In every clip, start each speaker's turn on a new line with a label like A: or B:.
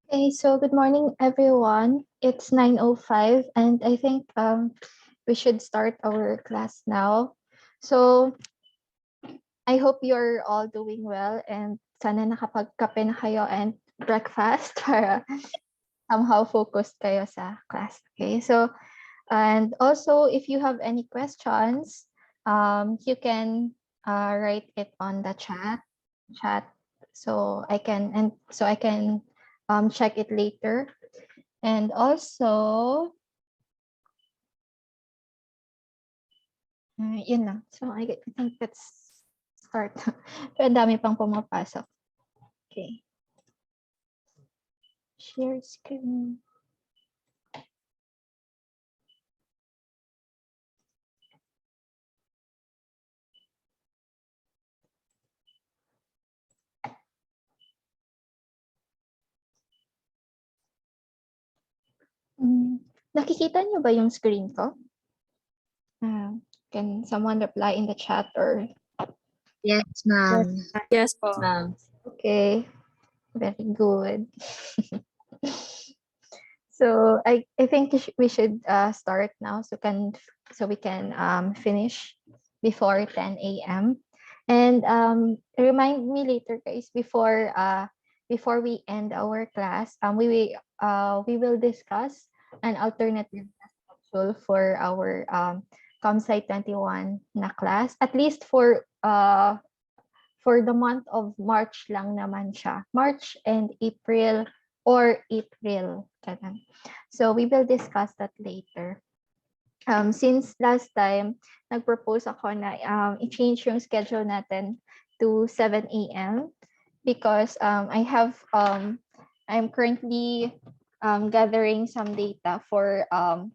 A: Okay, so good morning, everyone. It's 9:05, and I think we should start our class now. So I hope you're all doing well, and sana nakapagkape na kayo and breakfast para somehow focused kayo sa class. Okay, so and also if you have any questions, you can write it on the chat, so I can check it later. And also, yun lang. So, I think let's start. Pero ang dami pang pumapasok. Okay. Share screen. Nakikita niyo ba yung screen ko? Can someone reply in the chat or?
B: Yes, ma'am.
C: Yes po.
B: Ma'am.
A: Okay. Very good. So I think we should start now so we can finish before 10 a.m. And remind me later, guys, before we end our class, we will discuss an alternative schedule for our ComSci 21 na class, at least for the month of March lang naman siya. March and April or April. Ganun. So we will discuss that later. Since last time, nag-propose ako na i-change yung schedule natin to 7 a.m. because I'm currently gathering some data for an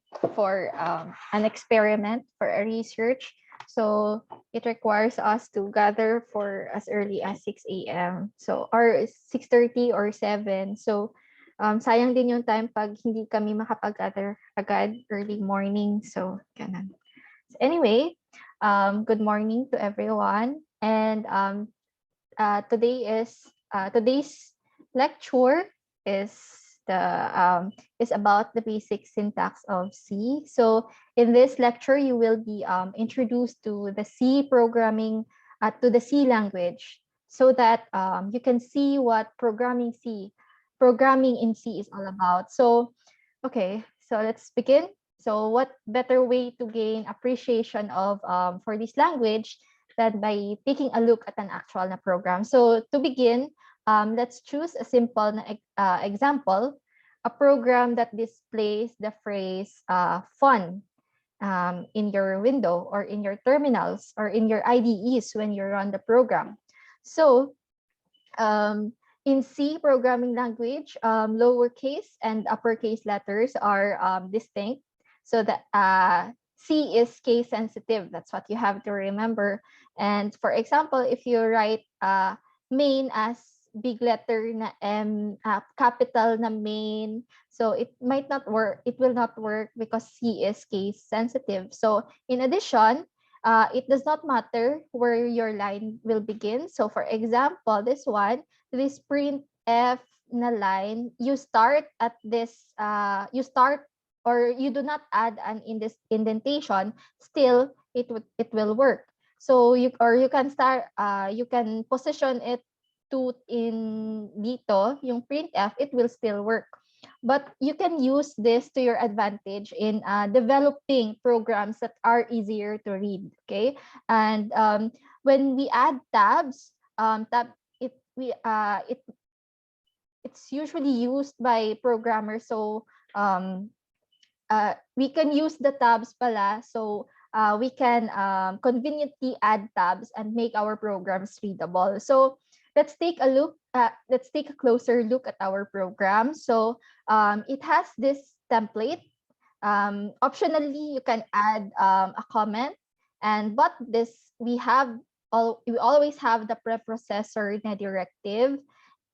A: experiment, for a research. So it requires us to gather for as early as 6 a.m. So or 6:30 or 7. So sayang din yung time pag hindi kami makapag-gather agad early morning. So ganun. So anyway, good morning to everyone. And today's lecture is is about the basic syntax of C. So in this lecture, you will be introduced to the C programming, to the C language, so that you can see what programming in C is all about. So, okay, so let's begin. So what better way to gain appreciation of for this language than by taking a look at an actual na program. So to begin, let's choose a simple example, a program that displays the phrase fun in your window or in your terminals or in your IDEs when you run the program. So in C programming language, lowercase and uppercase letters are distinct. So that C is case sensitive. That's what you have to remember. And for example, if you write main as big letter na M, capital na main, so it might not work. It will not work because C is case sensitive. So in addition, it does not matter where your line will begin. So for example, this printf na line, you start at this, or you do not add an indentation, still it will work. So you can start, you can position it to in dito, yung printf, it will still work. But you can use this to your advantage in developing programs that are easier to read. Okay, and when we add tabs, it's usually used by programmers. So we can use the tabs pala. So we can conveniently add tabs and make our programs readable. So let's take a look. Let's take a closer look at our program. So it has this template. Optionally, you can add a comment, but we always have the preprocessor directive,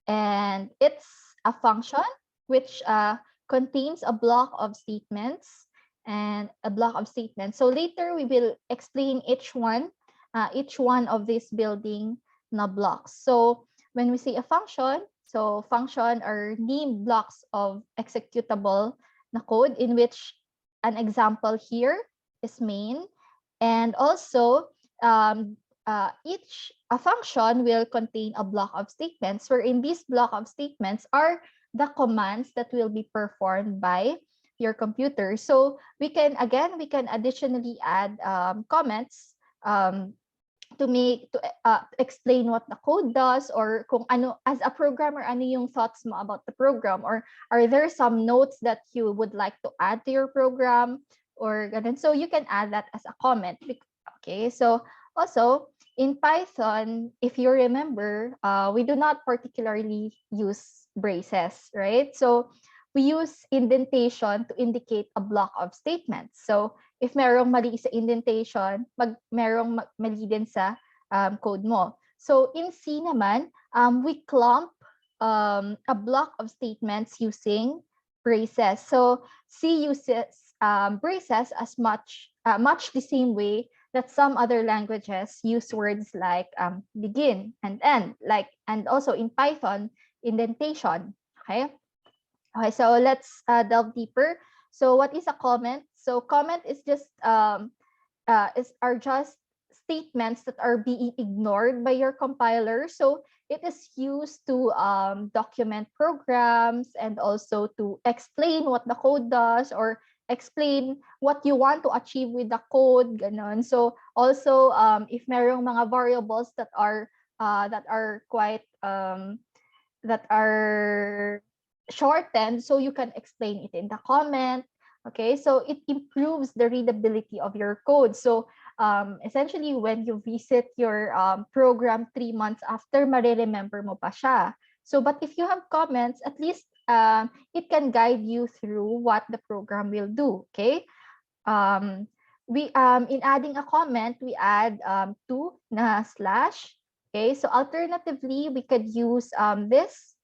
A: and it's a function which contains a block of statements So later we will explain each one of these building na blocks. So when we say a function, So function are named blocks of executable na code, in which an example here is main. And also, each a function will contain a block of statements, wherein this block of statements are the commands that will be performed by your computer. So we can additionally add comments, to explain what the code does, or kung ano, as a programmer, ano yung thoughts mo about the program, or are there some notes that you would like to add to your program, or ganun. So you can add that as a comment. Okay, so also in Python, if you remember, we do not particularly use braces, right? So we use indentation to indicate a block of statements. So if merong mali sa indentation, merong mali din sa code mo. So in C naman, we clump a block of statements using braces. So C uses braces as much the same way that some other languages use words like begin and end, and also in Python, indentation. Okay. Okay, so let's delve deeper. So what is a comment? So comment is just are just statements that are being ignored by your compiler. So it is used to document programs, and also to explain what the code does, or explain what you want to achieve with the code, ganon. So also, if merong mga variables that are quite that are shortened, so you can explain it in the comment. Okay, so it improves the readability of your code. So essentially, when you visit your program 3 months after, remember mo pa siya. So, but if you have comments, at least it can guide you through what the program will do. Okay. We in adding a comment, we add two na slash. Okay, so alternatively, we could use this.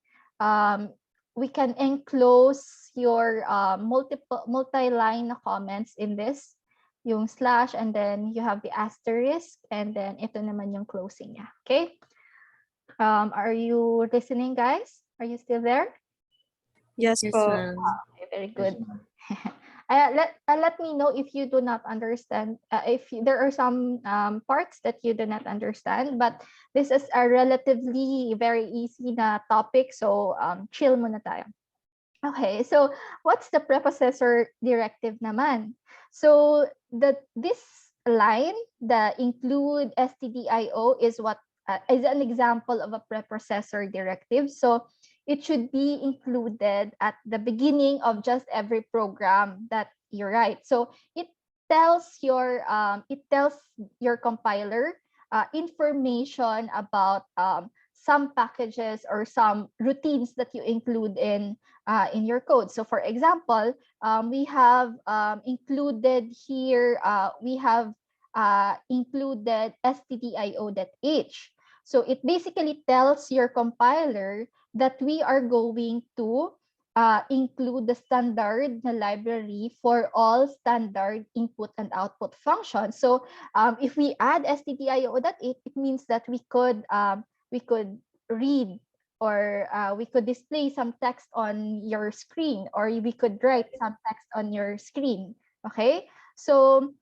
A: We can enclose your multi-line comments in this, yung slash, and then you have the asterisk, and then ito naman yung closing niya. Okay. Are you listening, guys? Are you still there?
C: Yes,
B: Yes,
C: po.
B: ma'am.
A: Okay, very good. Let me know if you do not understand, if there are some parts that you do not understand, but this is a relatively very easy na topic, so chill muna tayo. Okay, so what's the preprocessor directive naman? So this line, the include stdio, is is an example of a preprocessor directive. So it should be included at the beginning of just every program that you write. So it tells your compiler information about some packages or some routines that you include in your code. So for example, we have included here, we have included stdio.h. So it basically tells your compiler that we are going to include the standard na library for all standard input and output functions. So if we add stdio.h, it means that we could read, or we could display some text on your screen, or we could write some text on your screen. Okay, so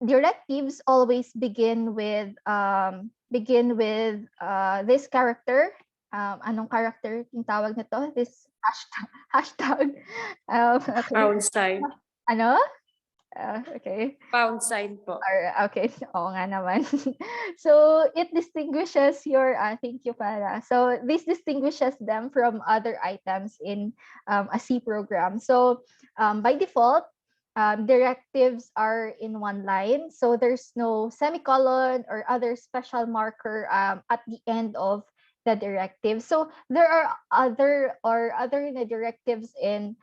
A: directives always begin with this character. Anong character yung tawag nito? This hashtag. Okay.
C: Pound sign.
A: Ano? Okay.
C: Pound sign po.
A: Okay. Oo nga naman. So it distinguishes your, thank you para. So this distinguishes them from other items in a C program. So by default, directives are in one line. So there's no semicolon or other special marker at the end of the directive. So there are other directives in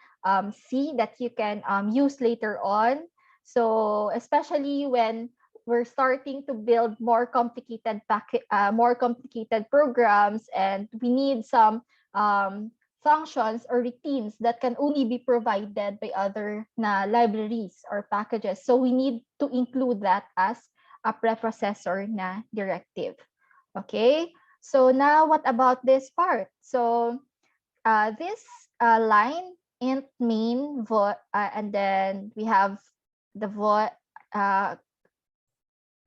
A: C that you can use later on. So especially when we're starting to build more complicated programs, and we need some functions or routines that can only be provided by other libraries or packages. So we need to include that as a preprocessor directive. Okay. So now what about this part? So this line int main void, and then we have the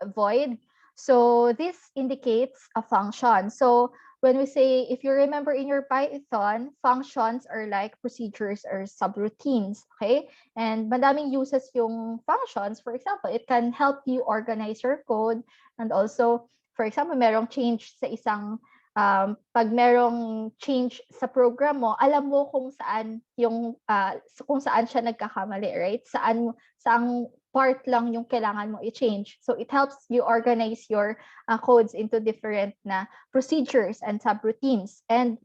A: void. So this indicates a function. So when we say, if you remember in your Python, functions are like procedures or subroutines, okay? And madaming uses yung functions. For example, it can help you organize your code. And also, for example, merong change sa isang, pag merong change sa program mo, alam mo kung saan yung, kung saan siya nagkakamali, right? Saang part lang yung kailangan mo i-change. So it helps you organize your codes into different na procedures and subroutines. And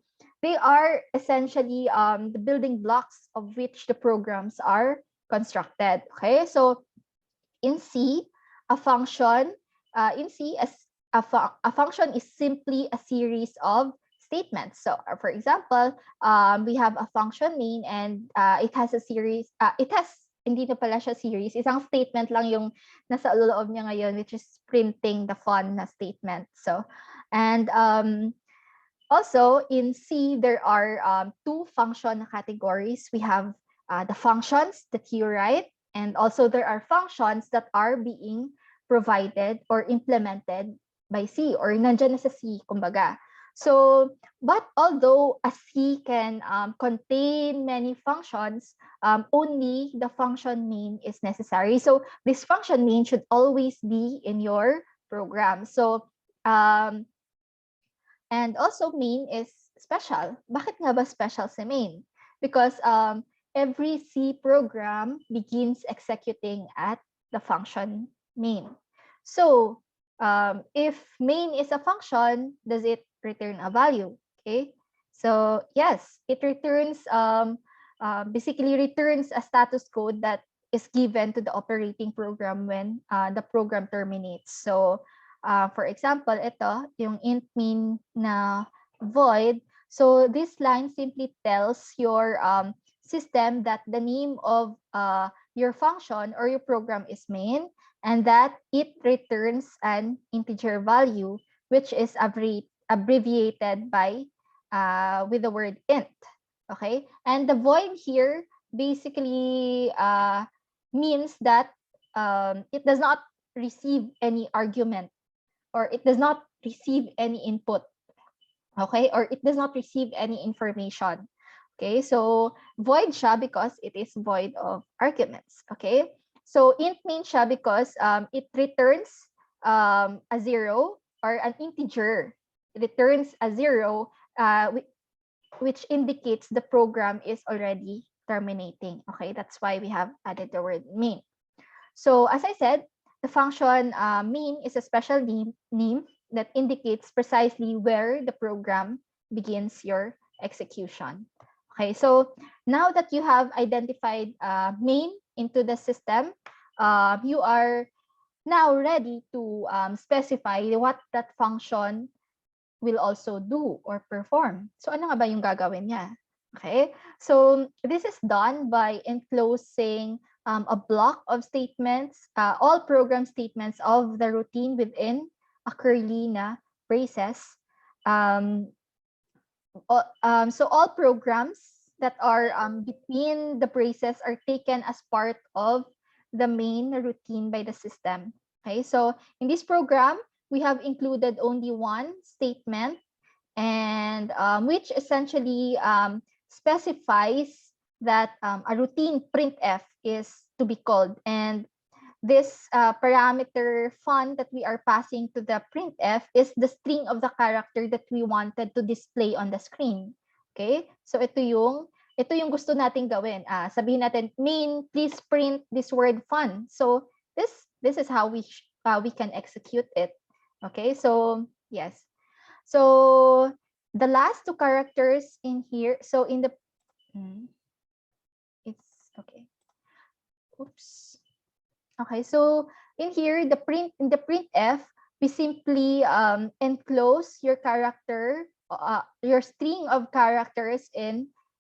A: they are essentially the building blocks of which the programs are constructed. Okay, so in C, a function, in C, a function is simply a series of statements. So for example, we have a function main and it has a series, it has, hindi na pala siya series, isang statement lang yung nasa loob niya ngayon, which is printing the fun na statement. So, and also in C, there are two function categories. We have the functions that you write, and also there are functions that are being provided or implemented by C, or nandyan na sa C, kumbaga. So, but although a C can contain many functions, only the function main is necessary. So this function main should always be in your program. So, and also main is special. Bakit nga ba special si main? Because every C program begins executing at the function main. So if main is a function, does it return a value? Okay, so yes, it returns basically returns a status code that is given to the operating program when the program terminates. So for example, ito yung int main na void. So this line simply tells your system that the name of your function or your program is main, and that it returns an integer value, which is abbreviated by with the word int. Okay, and the void here basically means that it does not receive any argument, or it does not receive any input. Okay, or it does not receive any information. Okay, so void siya because it is void of arguments. Okay, so int main siya because it returns a zero or an integer. It returns a zero, which indicates the program is already terminating. Okay, that's why we have added the word main. So as I said, the function main is a special name that indicates precisely where the program begins your execution. Okay, so now that you have identified main into the system, you are now ready to specify what that function will also do or perform. So ano nga ba yung gagawin niya? Okay, so this is done by enclosing a block of statements, all program statements of the routine within a curly na braces. So all programs that are between the braces are taken as part of the main routine by the system. Okay, so in this program, we have included only one statement, and which essentially specifies that a routine printf is to be called, and this parameter fun that we are passing to the printf is the string of the character that we wanted to display on the screen. Okay, so ito yung gusto nating gawin. Sabihin natin, main, please print this word fun. So this is how we can execute it. Okay, so yes. So the last two characters in here, so in the it's okay. Oops. Okay, so in here, in the printf, we simply enclose your character, your string of characters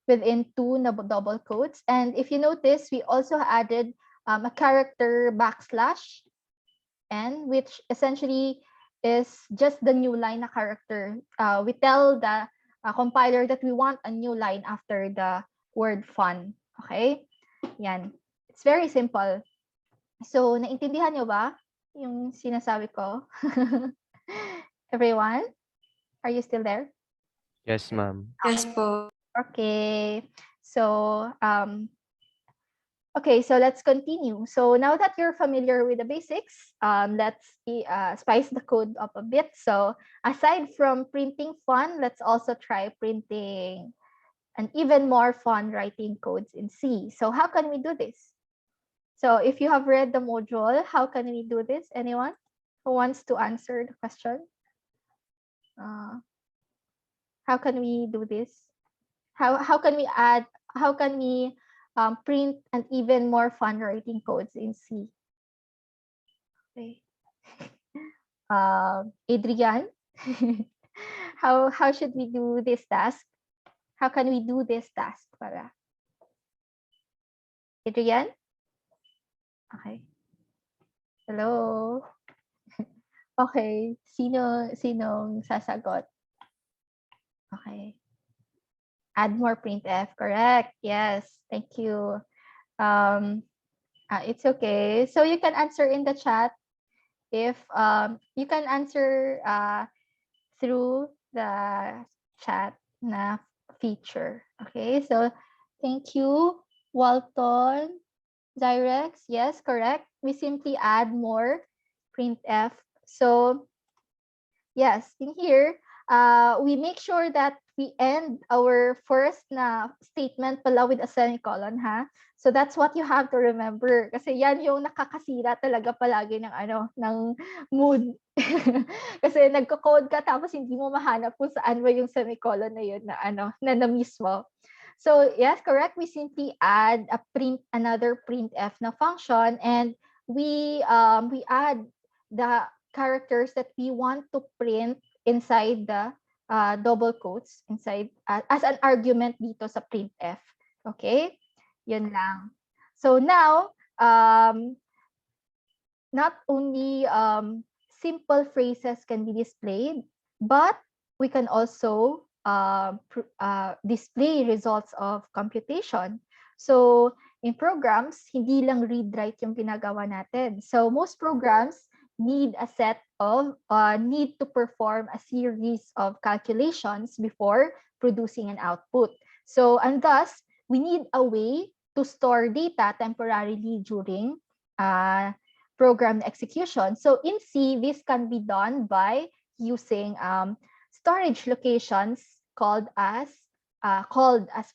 A: within two double quotes. And if you notice, we also added a character backslash n, which essentially is just the new line na character. We tell the compiler that we want a new line after the word fun. Okay? Yan. It's very simple. So, naintindihan nyo ba yung sinasabi ko? Everyone? Are you still there?
D: Yes, ma'am.
C: Yes po.
A: Okay. So, okay, so let's continue. So now that you're familiar with the basics, let's spice the code up a bit. So aside from printing fun, let's also try printing an even more fun writing codes in C. So how can we do this? So if you have read the module, how can we do this? Anyone who wants to answer the question? How can we do this? How can we add? How can we print an even more fun writing codes in C? Okay. Adrian, how should we do this task? How can we do this task para? Adrian? Okay. Hello. Okay. Sinong sasagot? Okay. Add more printf. Correct. Yes. Thank you. It's okay. So you can answer in the chat if you can answer through the chat na feature. Okay, so thank you, Walton, Zyrex. Yes, correct. We simply add more printf. So yes, in here, we make sure that we end our first na statement pala with a semicolon, ha? So that's what you have to remember. Kasi yan yung nakakasira talaga palagi ng ng mood. Kasi nagko-code ka tapos hindi mo mahanap kung saan ba yung semicolon na yun na na-miss mo. So yes, correct. We simply add another printf na function, and we add the characters that we want to print inside the double quotes inside as an argument dito sa printf. Okay? Yun lang. So now, not only simple phrases can be displayed, but we can also display results of computation. So in programs, hindi lang read-write yung ginagawa natin. So most programs need a set of need to perform a series of calculations before producing an output. So and thus we need a way to store data temporarily during program execution. So in C, this can be done by using storage locations called as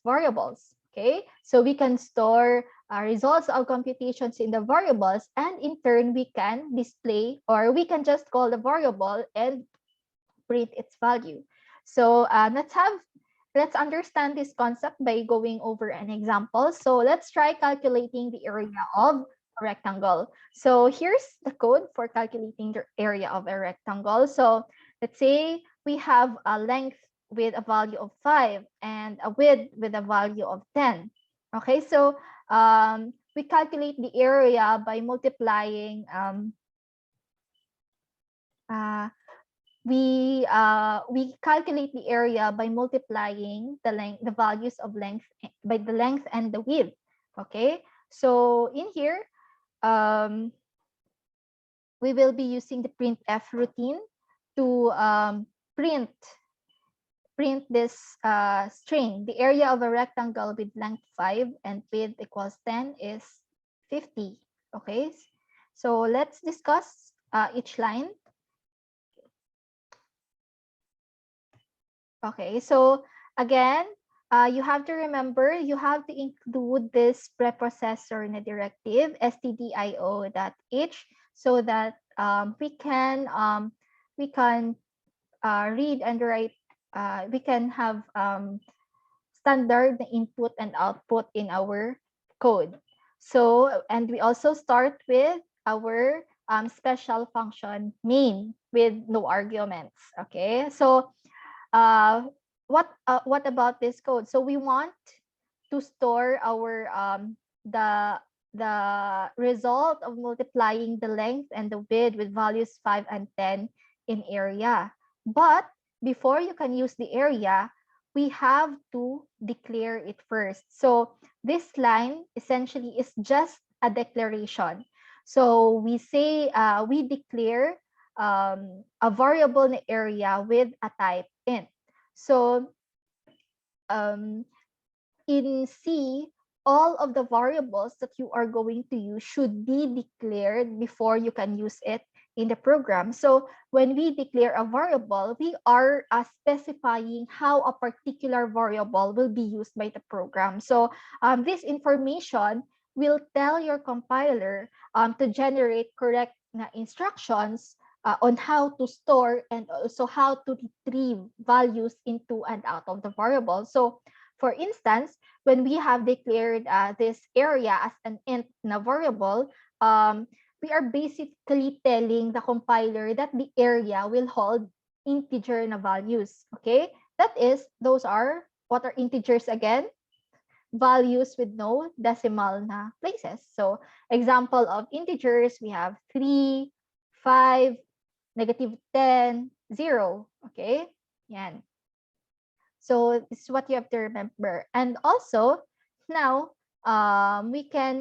A: variables. Okay, so we can store results of computations in the variables, and in turn we can display, or we can just call the variable and print its value. So let's understand this concept by going over an example. So let's try calculating the area of a rectangle. So here's the code for calculating the area of a rectangle. So let's say we have a length with a value of 5 and a width with a value of 10. Okay, so we calculate the area by multiplying we calculate the area by multiplying the values of length by the length and the width. Okay, so in here we will be using the printf routine to print this string. The area of a rectangle with length 5 and width equals 10 is 50. Okay, so let's discuss each line. Okay, so again, you have to remember, you have to include this preprocessor na directive, stdio.h, so that we can read and write, we can have standard input and output in our code. So, and we also start with our special function main with no arguments. Okay, so what about this code? So we want to store our the result of multiplying the length and the width with values 5 and 10 in area. But before you can use the area, we have to declare it first. So this line essentially is just a declaration. So we say we declare a variable in area with a type int. So in C, all of the variables that you are going to use should be declared before you can use it in the program. So when we declare a variable, we are specifying how a particular variable will be used by the program. So this information will tell your compiler to generate correct instructions on how to store and also how to retrieve values into and out of the variable. So for instance, when we have declared this area as an int na variable, we are basically telling the compiler that the area will hold integer na values. Okay, that is, those are, what are integers again? Values with no decimal na places. So example of integers, we have 3, 5, -10, 0. Okay, yan. So this is what you have to remember. And also, now we can,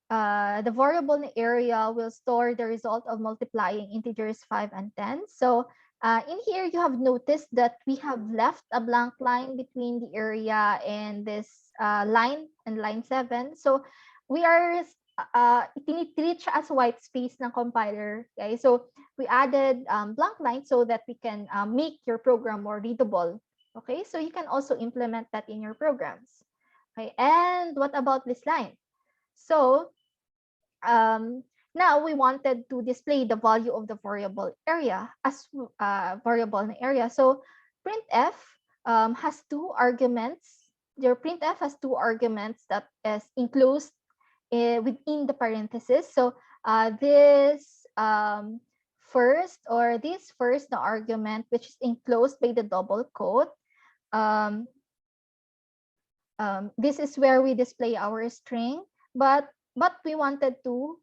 A: the variable area will store the result of multiplying integers 5 and 10. So in here, you have noticed that we have left a blank line between the area and this line and line 7. So we are tinitreat siya as white space ng compiler. Okay? So we added blank line so that we can make your program more readable. Okay, so you can also implement that in your programs. Okay, and what about this line? So now we wanted to display the value of the variable area as variable in area. So printf has two arguments. Your printf has two arguments that is enclosed within the parentheses. So this first the argument, which is enclosed by the double quote, this is where we display our string, but we wanted to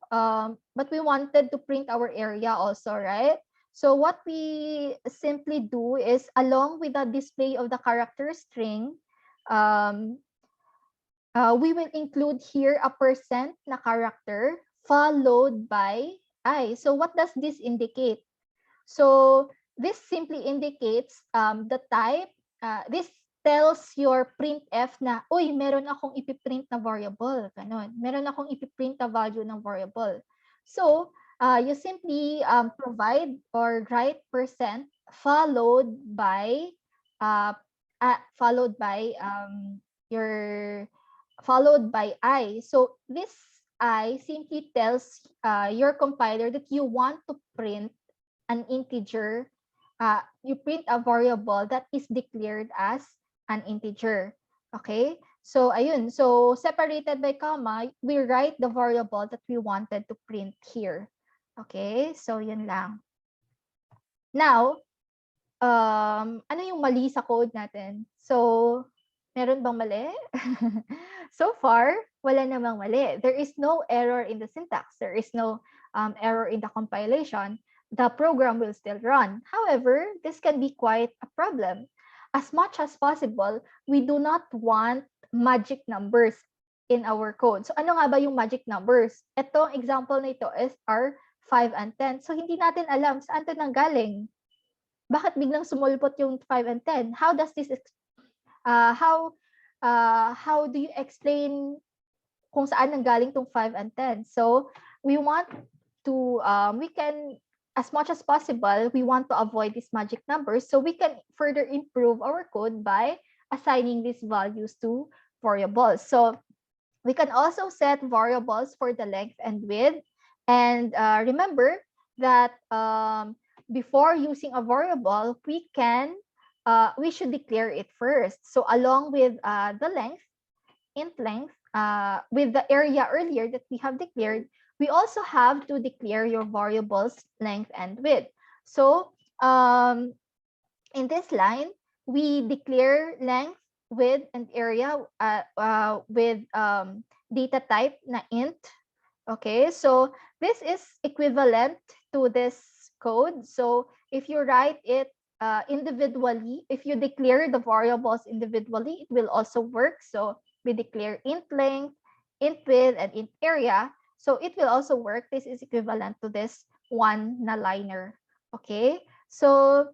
A: print our area also, right? So what we simply do is, along with the display of the character string, we will include here a percent na character followed by I. So what does this indicate? So this simply indicates the type. This tells your printf na, uy, meron akong ipiprint na variable. Ganon. Meron akong ipiprint na value ng variable. So you simply provide or write percent followed by I. So this I simply tells your compiler that you want to print an integer. You print a variable that is declared as an integer. Okay? So ayun, so separated by comma, we write the variable that we wanted to print here. Okay? So yun lang. Now, ano yung mali sa code natin? So meron bang mali? So far, wala namang mali. There is no error in the syntax. There is no error in the compilation. The program will still run. However, this can be quite a problem. As much as possible, we do not want magic numbers in our code. So ano nga ba yung magic numbers? Ito, example na ito is are 5 and 10. So hindi natin alam saan ito nanggaling. Bakit biglang sumulpot yung 5 and 10? How does this how do you explain kung saan nanggaling tong 5 and 10? So we want to we can, as much as possible, we want to avoid these magic numbers, so we can further improve our code by assigning these values to variables. So we can also set variables for the length and width. And remember that before using a variable, we should declare it first. So along with the length, int length, with the area earlier that we have declared, we also have to declare your variables length and width. So in this line, we declare length, width, and area with data type na int. Okay, so this is equivalent to this code. So if you write it individually, if you declare the variables individually, it will also work. So we declare int length, int width, and int area. So it will also work. This is equivalent to this one na liner. Okay, so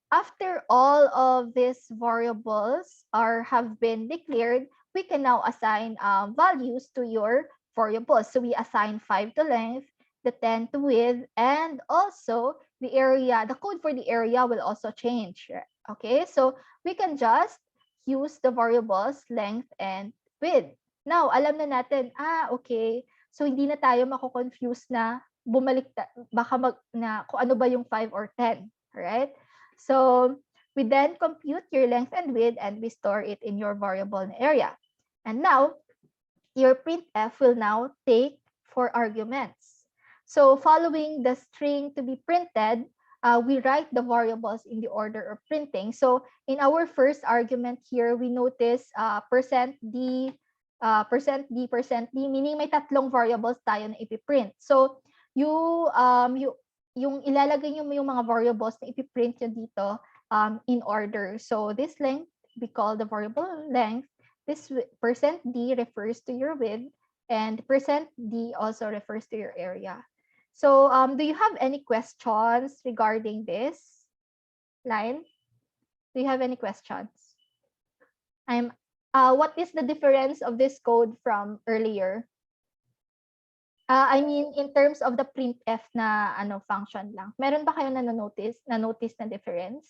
A: after all of these variables have been declared, we can now assign values to your variables. So we assign 5 to length, the 10 to width, and also the area, the code for the area will also change. Okay, so we can just use the variables length and width. Now, alam na natin, okay, so hindi na tayo mako-confuse na bumalik, baka na kung ano ba yung 5 or 10, right? So we then compute your length and width and we store it in your variable area. And now, your printf will now take 4 arguments. So following the string to be printed, we write the variables in the order of printing. So in our first argument here, we notice %d, %d, meaning may tatlong variables tayo na ipiprint. So yung ilalagay nyo yung mga variables na ipiprint nyo dito in order. So this length, we call the variable length. This %d refers to your width, and %d also refers to your area. So do you have any questions regarding this line? Do you have any questions? What is the difference of this code from earlier? I mean, in terms of the printf na function lang. Meron ba kayo na notice na difference?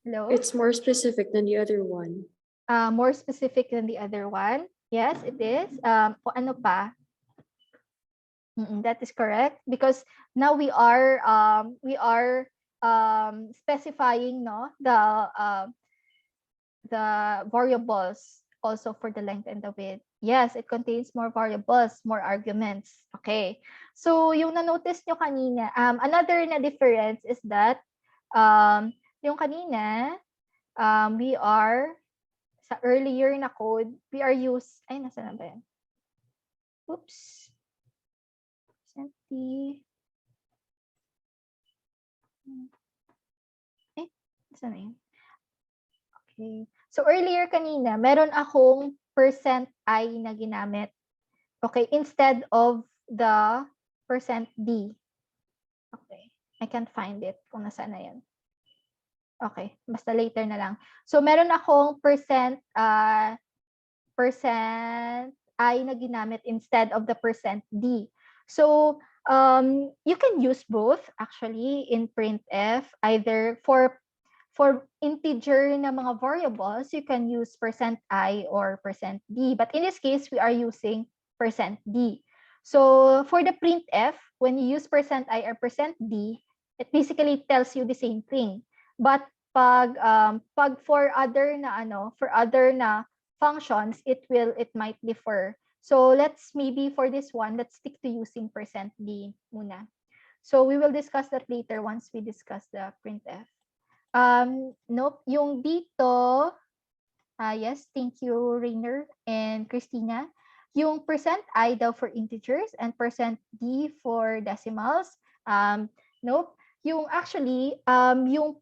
A: Hello?
C: It's more specific than the other one.
A: More specific than the other one? Yes, it is. Ano pa? That is correct, because now we are specifying the variables also for the length and the width. Yes, it contains more variables, more arguments. Okay. So yung na-notice nyo kanina, another na difference is that yung kanina, we are sa earlier na code, we are nasa na ba yan? Oops. Nasa na yan? Okay. So earlier kanina, meron akong %i na ginamit. Okay, instead of the %d. Okay. I can't find it kung nasaan na yan. Okay, basta later na lang. So meron akong %i na ginamit instead of the %d. So you can use both actually in printf, either for integer na mga variables, you can use %i or %d. But in this case, we are using %d. So for the printf, when you use %i or %d, it basically tells you the same thing. But pag for other na functions, it might differ. So maybe for this one, let's stick to using %d muna. So we will discuss that later once we discuss the printf. Nope, yung dito, yes, thank you, Rainer and Christina. Yung %i daw for integers and %d for decimals. Nope, yung actually, yung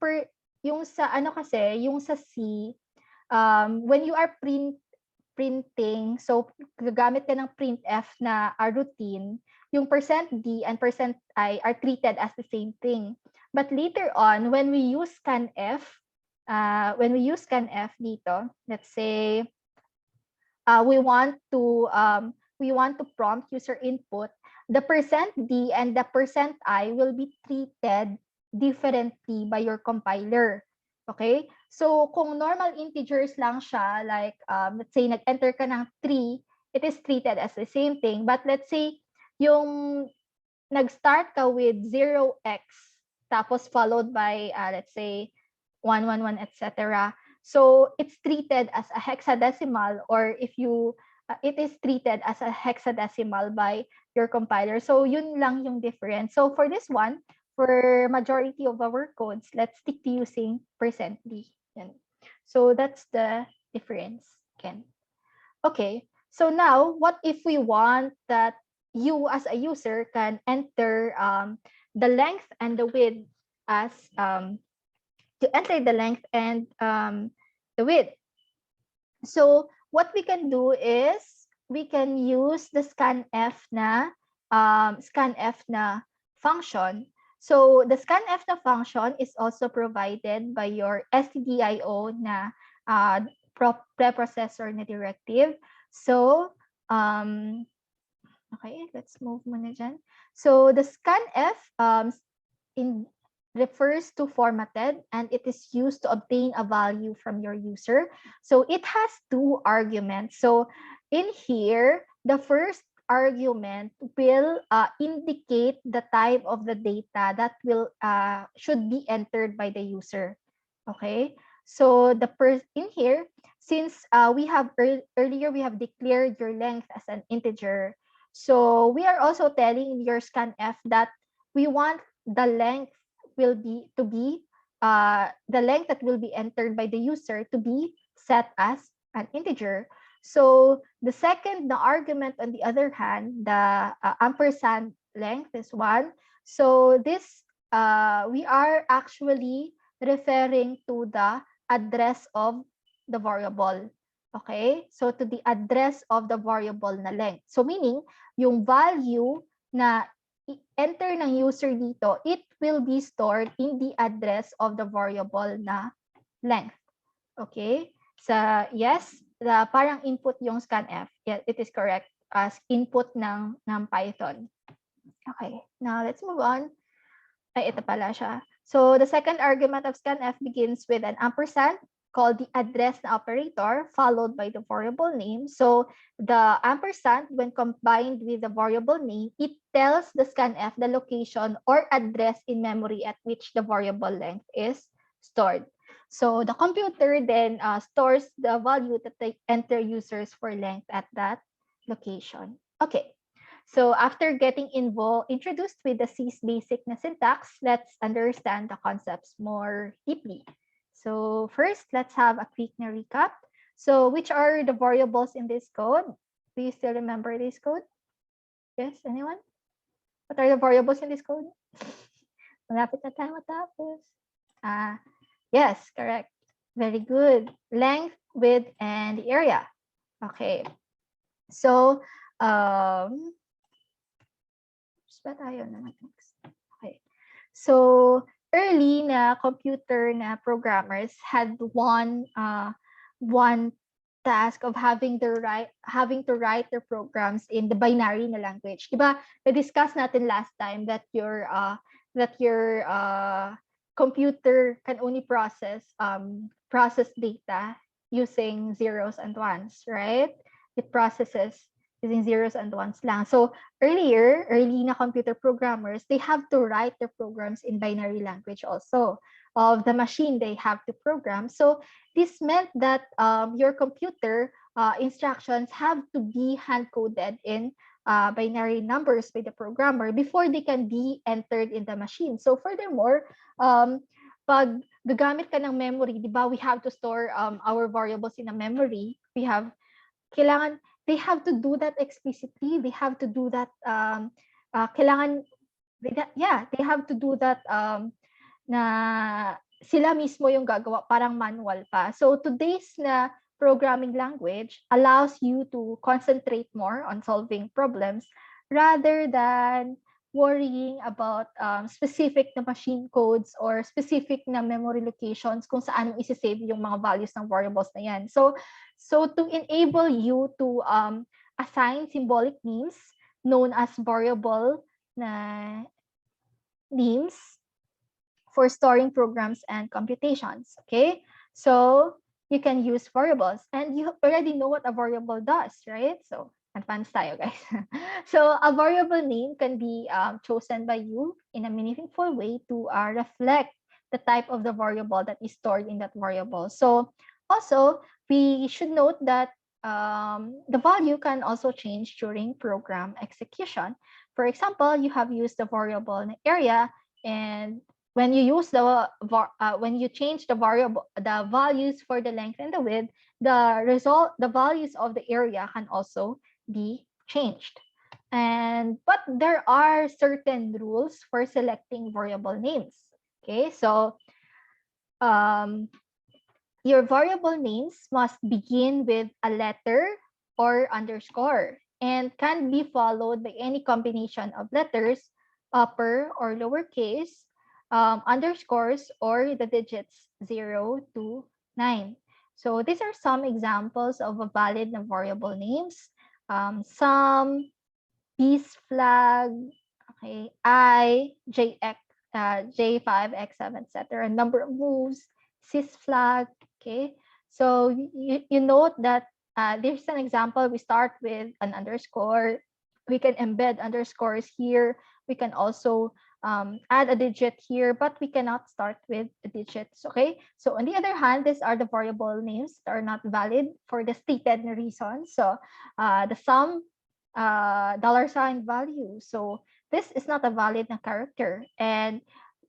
A: sa C, when you are printing, so gagamit ka ng printf na routine, yung %d and %i are treated as the same thing. But later on, when we use scanf, dito, let's say we want to prompt user input, the %d and the %i will be treated differently by your compiler. Okay? So kung normal integers lang siya, like let's say nag-enter ka ng 3, it is treated as the same thing. But let's say yung nag-start ka with 0x, tapos followed by, let's say, 111, etc. So it's treated as a hexadecimal, or if you, it is treated as a hexadecimal by your compiler. So yun lang yung difference. So for this one, for majority of our codes, let's stick to using %d. Yan. So that's the difference, Ken. Okay, so now, what if we want that you as a user can enter the length and the width as to enter the length and the width. So what we can do is we can use the scanf na function. So the scanf na function is also provided by your stdio na preprocessor na directive. So okay, let's move muna dyan. So the scanf refers to formatted, and it is used to obtain a value from your user. So it has two arguments. So in here, the first argument will indicate the type of the data that will should be entered by the user. Okay, so in here, since we have earlier we have declared your length as an integer, so we are also telling your scanf that we want the length will be to be the length that will be entered by the user to be set as an integer. So the argument on the other hand, the ampersand length is 1. So this we are actually referring to the address of the variable. Okay? So to the address of the variable na length. So meaning, yung value na enter ng user dito, it will be stored in the address of the variable na length. Okay? So, yes, parang input yung scanf. Yeah, it is correct as input ng Python. Okay, now let's move on. Ay, ito pala siya. So, the second argument of scanf begins with an ampersand called the address operator, followed by the variable name. So the ampersand, when combined with the variable name, it tells the scanf the location or address in memory at which the variable length is stored. So the computer then stores the value that they enter users for length at that location. Okay. So after getting introduced with the C's basic na syntax, let's understand the concepts more deeply. So first, let's have a quick recap. So which are the variables in this code? Do you still remember this code? Yes, anyone? What are the variables in this code? Malapit na tayo matapos. Yes, correct. Very good. Length, width, and area. Okay. So, okay. So, early na computer na programmers had one task of having to write their programs in the binary na language. Diba? Na-discuss natin last time that your computer can only process data using zeros and ones, right? It processes using zeros and ones lang. So early na computer programmers, they have to write their programs in binary language also of the machine they have to program. So this meant that your computer instructions have to be hand-coded in binary numbers by the programmer before they can be entered in the machine. So furthermore, pag gagamit ka ng memory, di ba, we have to store our variables in a memory. They have to do that explicitly. They have to do that they have to do that na sila mismo yung gagawa, parang manual pa. So today's na programming language allows you to concentrate more on solving problems rather than worrying about specific na machine codes or specific na memory locations kung saan mo isi-save yung mga values ng variables na yan. So to enable you to assign symbolic names known as variable na names for storing programs and computations. Okay, so you can use variables, and you already know what a variable does, right? So advanced tayo, guys. So a variable name can be chosen by you in a meaningful way to reflect the type of the variable that is stored in that variable. So also, we should note that the value can also change during program execution. For example, you have used the variable area, and when you use when you change the values for the length and the width, the values of the area can also be changed. But there are certain rules for selecting variable names. Okay, so your variable names must begin with a letter or underscore and can be followed by any combination of letters, upper or lowercase, underscores, or the digits 0 to 9. So these are some examples of a valid na variable names. Some, peace flag, okay, I, JX, J5, X7, etc. Number of moves, sys flag, okay. So you note that there's an example. We start with an underscore. We can embed underscores here. We can also add a digit here, but we cannot start with the digits, okay? So on the other hand, these are the variable names that are not valid for the stated reason. So the sum $sign value. So this is not a valid na character. And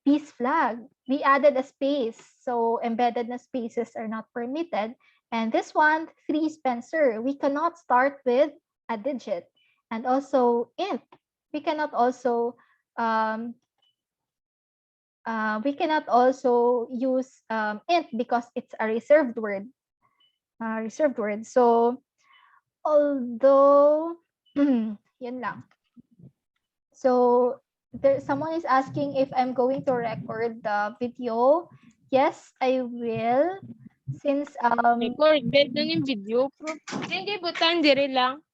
A: peace flag, we added a space. So embedded na spaces are not permitted. And this one, 3 Spencer, we cannot start with a digit. And also int, we cannot also use int because it's a reserved word. So although yun lang. So someone is asking if I'm going to record the video. Yes, I will. Since
D: Recorded na yung video. Hindi, butan, dire lang.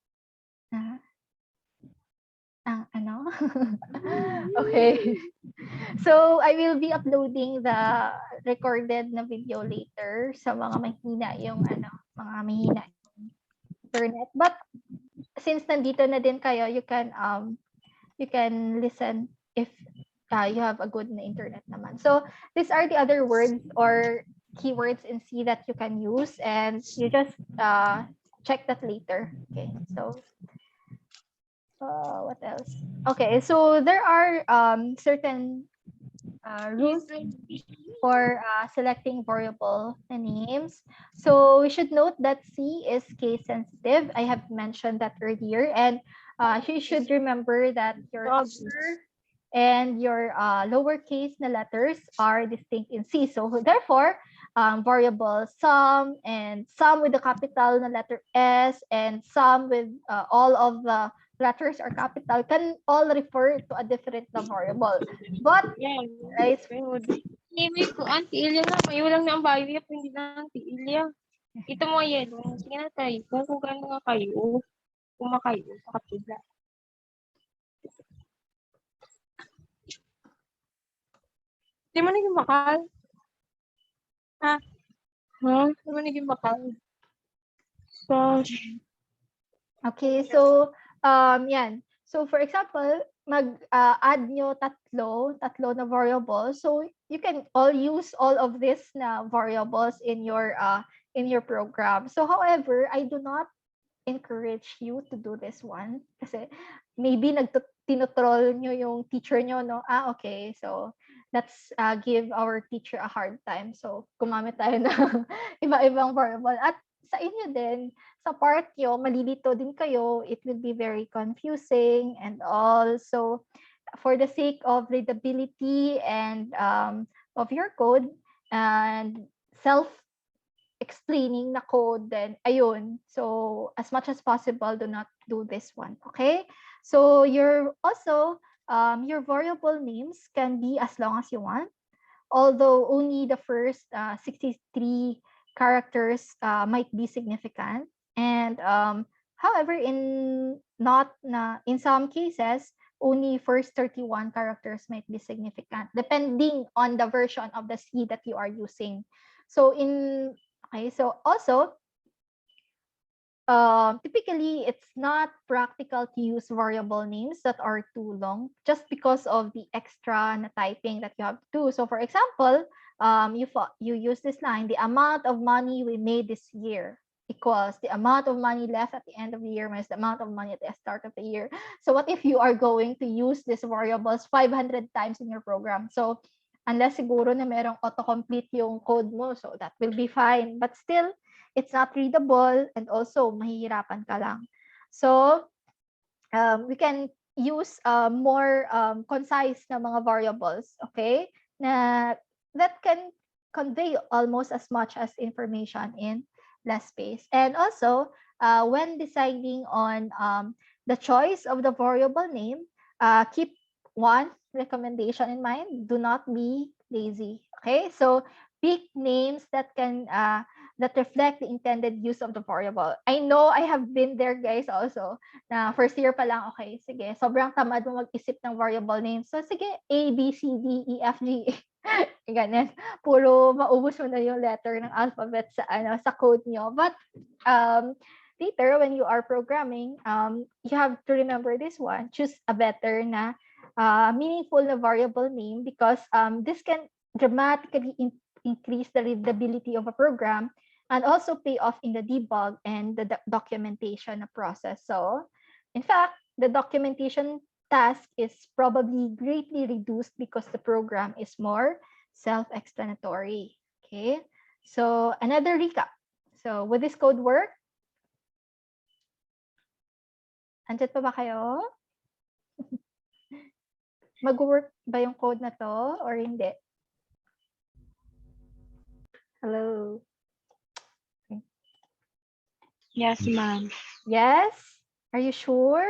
A: ano? Okay. So I will be uploading the recorded na video later sa mga mahina yung mga mahina internet. But since nandito na din kayo, you can listen if you have a good na internet naman. So these are the other words or keywords in C that you can use, and you just check that later. Okay, so what else? Okay, so there are certain rules for selecting variable names. So we should note that C is case sensitive. I have mentioned that earlier, and you should remember that your upper and your lowercase na letters are distinct in C. So therefore, variable sum and sum with the capital na letter S and sum with all of the letters are capital can all refer to a different na variable. But guys,
D: Anyway, ko Auntie Ilya na, may ulang na ang bayo, hindi na Auntie Ilya. Ito mo yan. Sige na tayo. Kung gano'n nga kayo, kumakayo sa kapila. Di mo naging bakal? Ha? Di mo naging bakal? Gosh.
A: okay, so yan. So for example, mag-add nyo tatlo na variables. So you can all use all of this na variables in your program. So however, I do not encourage you to do this one kasi maybe tinotroll nyo yung teacher nyo, no? Okay. So let's give our teacher a hard time. So gumamit tayo ng iba-ibang variable. At sa inyo din, sa part nyo, malilito din kayo. It will be very confusing and all. So for the sake of readability and of your code and self-explaining na code, then ayun. So as much as possible, do not do this one. Okay? So your variable names can be as long as you want, although only the first 63 characters might be significant. And however, in some cases, only first 31 characters might be significant, depending on the version of the C that you are using. So also, typically, it's not practical to use variable names that are too long just because of the extra na typing that you have to do. So for example, you use this line, the amount of money we made this year equals the amount of money left at the end of the year minus the amount of money at the start of the year. So what if you are going to use these variables 500 times in your program? So unless siguro na merong autocomplete yung code mo, so that will be fine. But still, it's not readable and also mahihirapan ka lang. So we can use more concise na mga variables, okay? Na that can convey almost as much as information in less space. And also, when deciding on the choice of the variable name, keep one recommendation in mind: do not be lazy. Okay, so pick names that can that reflect the intended use of the variable. I know I have been there, guys, also na first year pa lang, okay, sige, sobrang tamad mo mag-isip ng variable name. So, sige, A, B, C, D, E, F, G. Ganyan. Puro maubos mo na yung letter ng alphabet sa, sa code nyo. But, later, when you are programming, you have to remember this one. Choose a better na meaningful na variable name because this can dramatically increase the readability of a program and also pay off in the debug and the documentation process. So, in fact, the documentation task is probably greatly reduced because the program is more self-explanatory. Okay, so another recap. So, would this code work? Andyan pa ba kayo? Mag-work ba yung code na to or hindi? Hello?
D: Yes, ma'am.
A: Yes? Are you sure?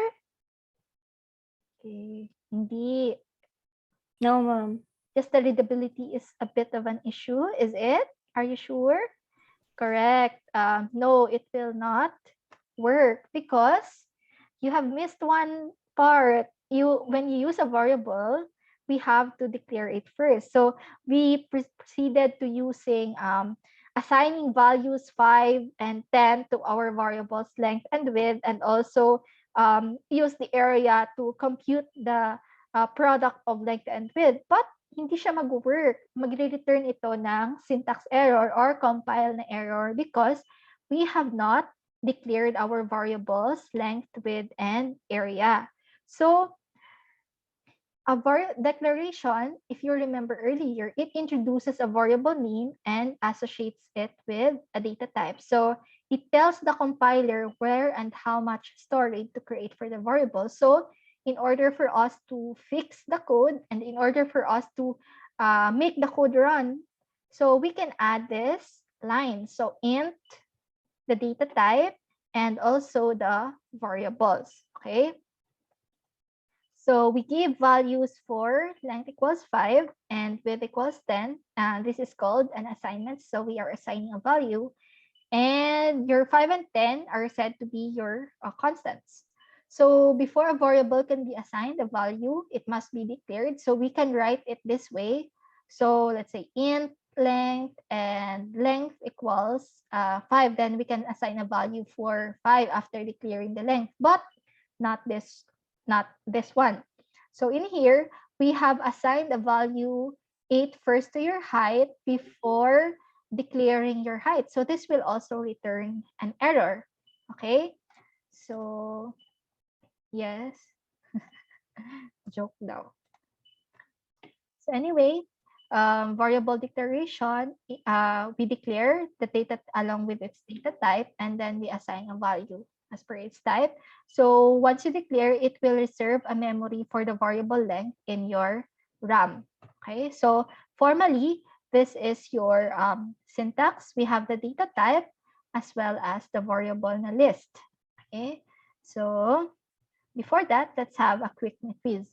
A: Okay. Hindi.
D: No, ma'am.
A: Just the readability is a bit of an issue, is it? Are you sure? Correct. No, it will not work because you have missed one part. When you use a variable, we have to declare it first. So we proceeded to using assigning values 5 and 10 to our variables length and width, and also use the area to compute the product of length and width. But hindi siya mag-work. Magre-return ito ng syntax error or compile na error because we have not declared our variables length, width, and area. So a declaration, if you remember earlier, it introduces a variable name and associates it with a data type. So it tells the compiler where and how much storage to create for the variable. So in order for us to fix the code and in order for us to make the code run, so we can add this line. So int, the data type, and also the variables, okay? So we give values for length equals 5 and width equals 10. This is called an assignment. So we are assigning a value. And your 5 and 10 are said to be your constants. So before a variable can be assigned a value, it must be declared. So we can write it this way. So let's say int length and length equals 5. Then we can assign a value for 5 after declaring the length, but not this one. So in here, we have assigned a value 8 first to your height before declaring your height. So this will also return an error. Okay? So, yes. Joke daw. So anyway, variable declaration, we declare the data along with its data type, and then we assign a value as per its type. So once you declare, it will reserve a memory for the variable length in your RAM. Okay, so formally, this is your syntax. We have the data type as well as the variable na list. Okay, so before that, let's have a quick quiz.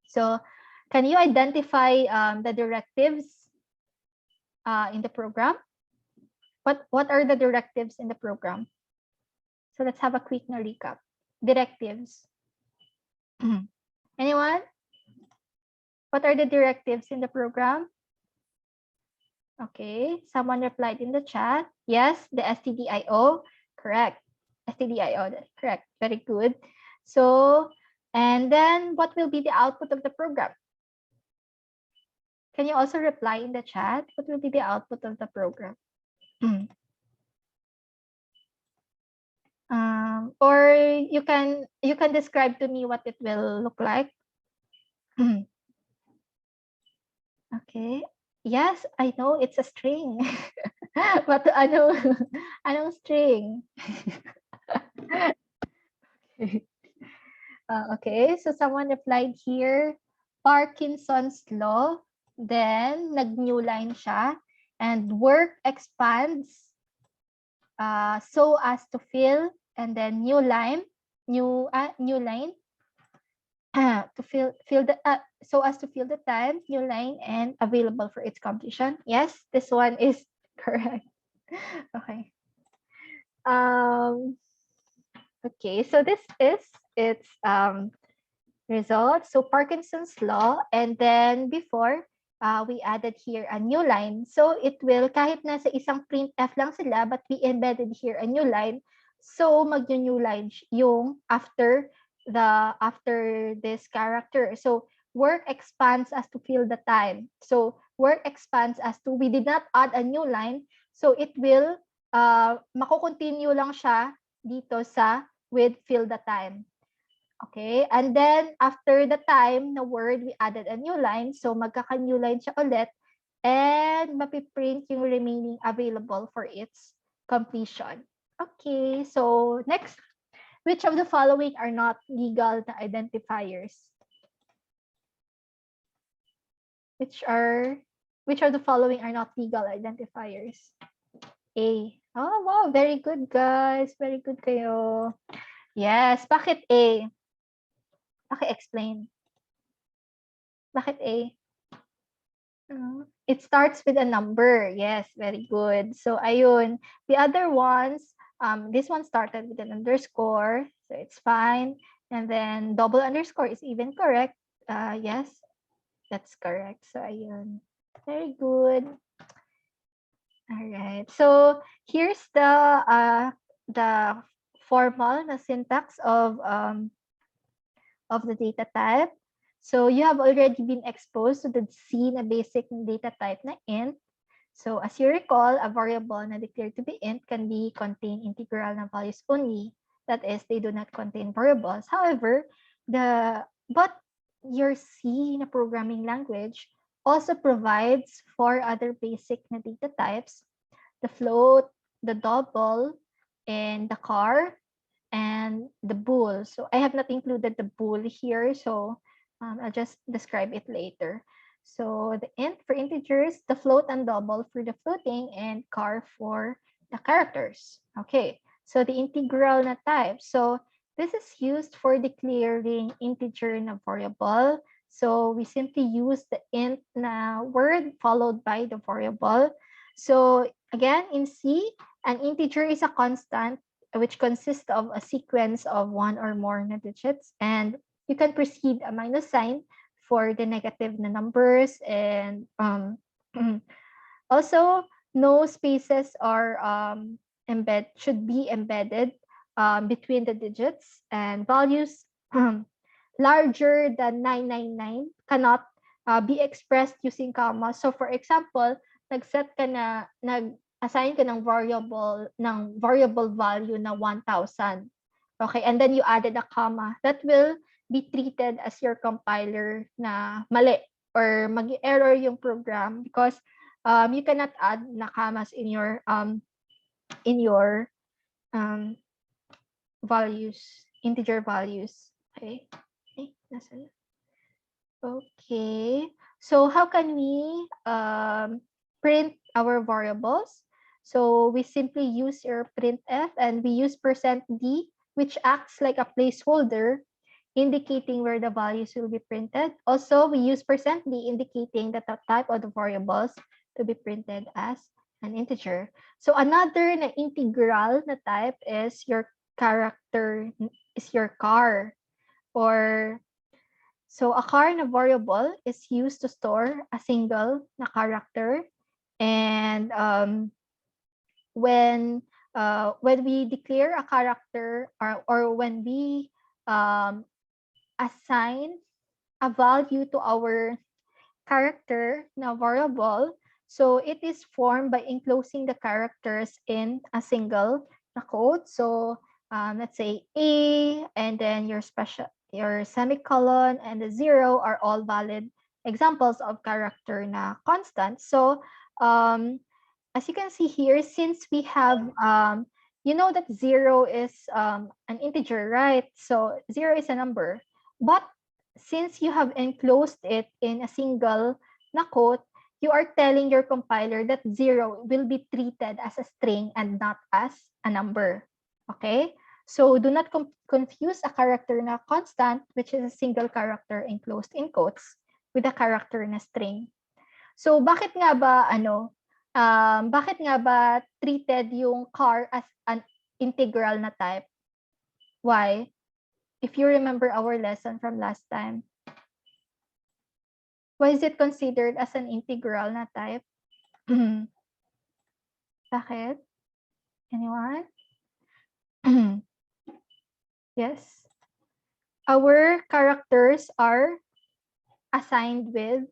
A: So can you identify the directives in the program? What are the directives in the program? So let's have a quick recap. Directives. Anyone? What are the directives in the program? Okay, someone replied in the chat. Yes, the stdio. Correct. Stdio, correct. Very good. So, and then what will be the output of the program? Can you also reply in the chat? What will be the output of the program? Or you can describe to me what it will look like. Okay. Yes, I know it's a string. But anong string? Okay. Okay, so someone replied here, Parkinson's law. Then, nag-new line siya. And work expands so as to fill, and then new line, new line, to fill the so as to fill the time, new line, and available for its completion. Yes, this one is correct. Okay. Um. Okay, so this is its result. So Parkinson's law, and then before, we added here a new line. So it will, kahit nasa isang printf lang sila, but we embedded here a new line. So mag-new line yung after this character. So work expands as to fill the time. So work expands as to, we did not add a new line. So it will, mako-continue lang siya dito sa with fill the time. Okay, and then after the time na word, we added a new line. So magkaka-new line siya ulit, and mapiprint yung remaining available for its completion. Okay, so next, which of the following are not legal na identifiers? Which of the following are not legal identifiers? A. Oh, wow, very good, guys. Very good kayo. Yes, bakit A? Paki-explain. Bakit A? It starts with a number. Yes, very good. So, ayun. The other ones, this one started with an underscore. So, it's fine. And then, double underscore is even correct. Yes, that's correct. So, ayun. Very good. All right. So, here's the formal na syntax of the data type. So you have already been exposed to the C na basic data type na int. So as you recall, a variable na declared to be int can be contain integral na values only. That is, they do not contain variables. However, but your C na programming language also provides for other basic na data types, the float, the double, and the char, and the bool. So I have not included the bool here, so I'll just describe it later. So the int for integers, the float and double for the floating, and char for the characters. Okay, so the integral na type. So this is used for declaring integer na variable. So we simply use the int na word followed by the variable. So again, in C, an integer is a constant which consists of a sequence of one or more na digits, and you can precede a minus sign for the negative na numbers, and also no spaces are should be embedded between the digits, and values larger than 999 cannot be expressed using comma. So for example, nag-assign ka ng variable value na 1,000. Okay, and then you added a comma. That will be treated as your compiler na mali, or mag-error yung program, because you cannot add na commas in your values, integer values. Okay. Okay. So how can we print our variables? So we simply use your printf, and we use %d, which acts like a placeholder indicating where the values will be printed. Also, we use %d indicating the type of the variables to be printed as an integer. So another na integral na type is your character, is your char. So a char na variable is used to store a single na character, and when we declare a character, or when we assign a value to our character na variable, so it is formed by enclosing the characters in a single na code. So let's say A, and then your semicolon and the 0 are all valid examples of character na constant. So as you can see here, since we have you know that 0 is an integer, right? So 0 is a number. But since you have enclosed it in a single na quote, you are telling your compiler that 0 will be treated as a string and not as a number. Okay? So do not confuse a character na constant, which is a single character enclosed in quotes, with a character na string. So bakit nga ba treated yung car as an integral na type? Why? If you remember our lesson from last time, why is it considered as an integral na type? Bakit? Anyone? Yes. Our characters are assigned with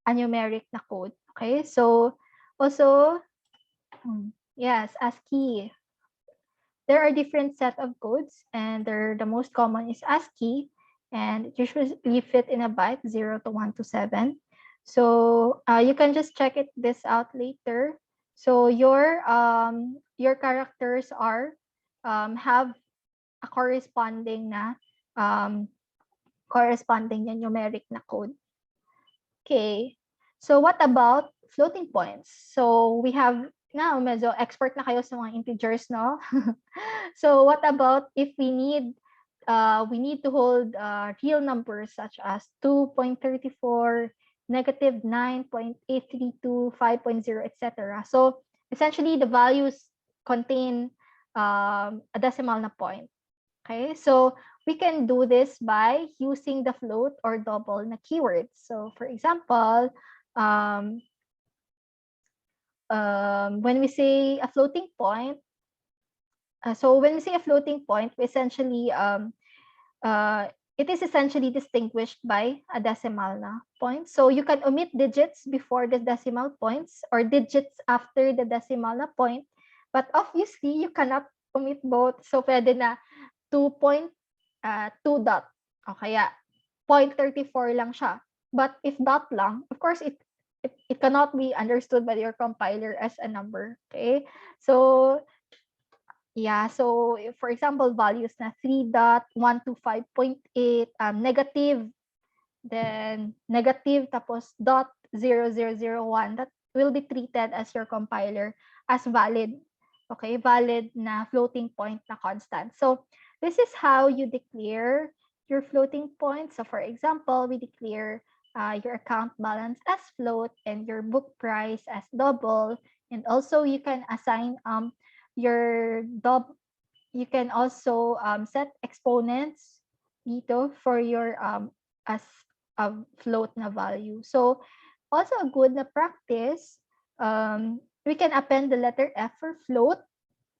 A: a numeric na code. Okay? So, also, yes, ASCII. There are different set of codes, and the most common is ASCII, and it usually fit in a byte 0 to 1 to 7. So you can just check this out later. So your characters are have a corresponding na numeric na code. Okay. So what about floating points? So we have now medyo expert na kayo sa mga integers, no? So what about if we need to hold real numbers such as 2.34, negative 9.832, 5.0, etc. So essentially the values contain a decimal na point. Okay, so we can do this by using the float or double na keywords. So for example, when we say a floating point, we essentially it is essentially distinguished by a decimal na point. So you can omit digits before the decimal points or digits after the decimal na point, but obviously you cannot omit both. So pwede na 2.2 dot. O kaya 0.34 lang siya. But if dot lang, of course it cannot be understood by your compiler as a number. Okay? So yeah, so for example, values na 3.125.8, negative, then negative tapos dot 0001, that will be treated as your compiler as valid. Okay, valid na floating point na constant. So this is how you declare your floating point. So for example, we declare your account balance as float and your book price as double. And also you can assign you can also set exponents dito for your as a float na value. So also a good na practice, we can append the letter F for float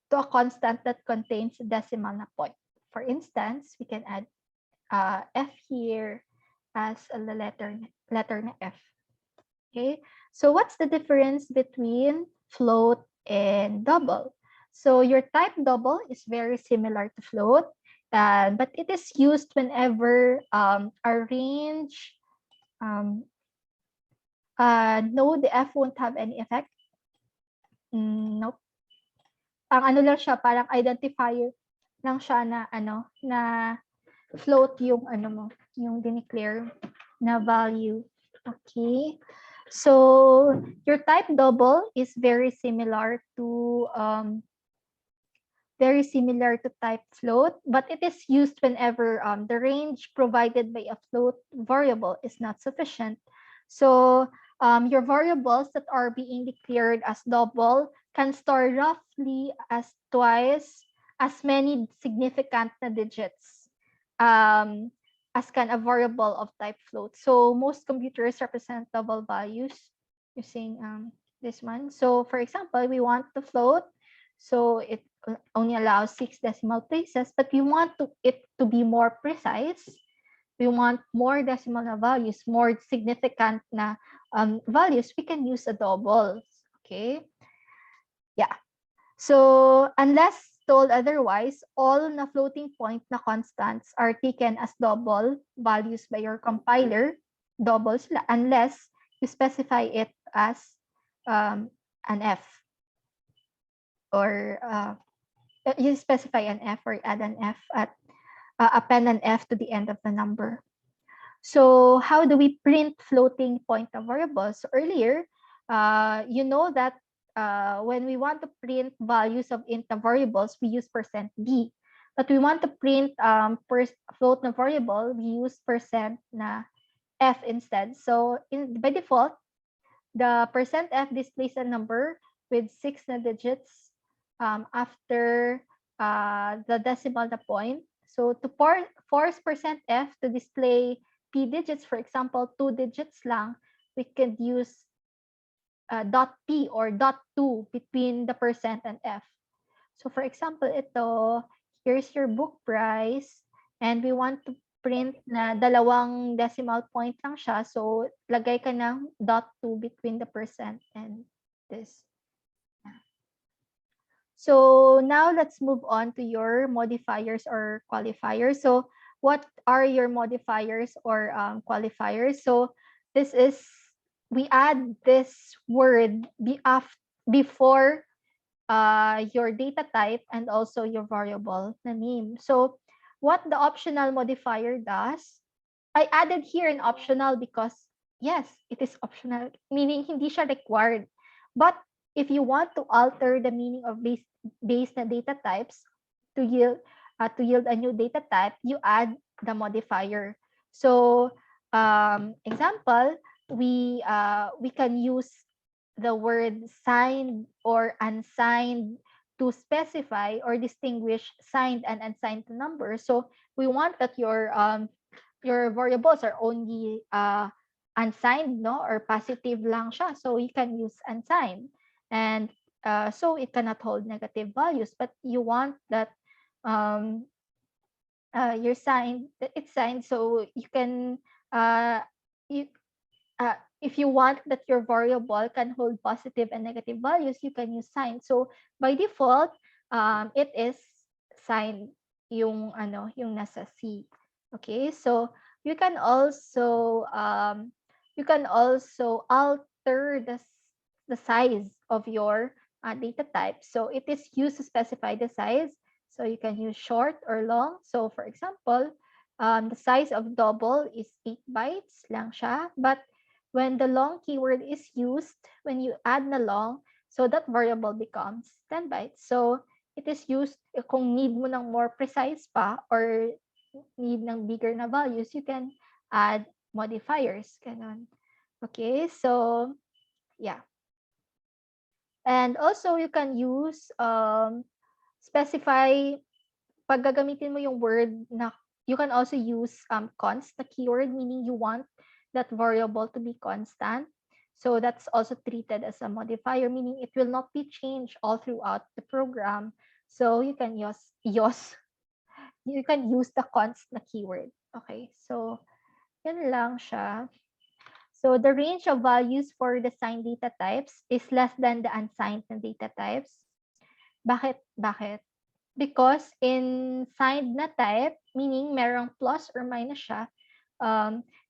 A: to a constant that contains decimal na point. For instance, we can add F here as a letter na F. Okay, so what's the difference between float and double? So your type double is very similar to float, but it is used whenever a range, no, the F won't have any effect. Nope. Ang ano lang siya, parang identifier lang siya na float yung yung dineclare na value. Okay. So your type double is very similar to type float, but it is used whenever the range provided by a float variable is not sufficient. So your variables that are being declared as double can store roughly as twice as many significant na digits as can a variable of type float. So most computers represent double values using this one. So for example, we want to float, so it only allows 6 decimal places, but we want it to be more precise. We want more decimal na values, more significant na values, we can use a double. Okay. Yeah. So unless told otherwise, all na floating point na constants are taken as double values by your compiler, doubles, unless you specify it as an F or you specify an F or add an F append an F to the end of the number. So how do we print floating point variables? So earlier, you know that when we want to print values of int variables, we use %d. But we want to print float na variable, we use % na f instead. So by default, the %f displays a number with 6 na digits after the decimal na point. So to force %f to display p digits, for example, 2 digits lang, we could use .p or .2 between the % and f. So for example, ito, here's your book price, and we want to print na dalawang decimal point lang siya. So lagay ka ng .2 between the % and this. So now let's move on to your modifiers or qualifiers. So what are your modifiers or qualifiers? So this is, we add this word before your data type and also your variable na name. So what the optional modifier does, I added here an optional because yes, it is optional, meaning hindi siya required. But if you want to alter the meaning of base na data types to yield a new data type, you add the modifier. So example, we can use the word signed or unsigned to specify or distinguish signed and unsigned numbers. So we want that your variables are only unsigned, no, or positive lang siya. So you can use unsigned, and so it cannot hold negative values. But you want that it's signed, so you can you if you want that your variable can hold positive and negative values, you can use signed. So by default, it is signed yung nasa C. Okay, so you can also alter the size of your data type. So it is used to specify the size. So you can use short or long. So for example, the size of double is 8 bytes lang siya. But when the long keyword is used, when you add na long, so that variable becomes 10 bytes. So it is used kung need mo ng more precise pa or need ng bigger na values, you can add modifiers. Ganon. Okay, so yeah. And also you can use specify, pag gagamitin mo yung word na, you can also use const na keyword, meaning you want that variable to be constant. So that's also treated as a modifier, meaning it will not be changed all throughout the program. So you can use the const na keyword. Okay, so yun lang siya. So the range of values for the signed data types is less than the unsigned na data types. Bakit? Because in signed na type, meaning merong plus or minus siya,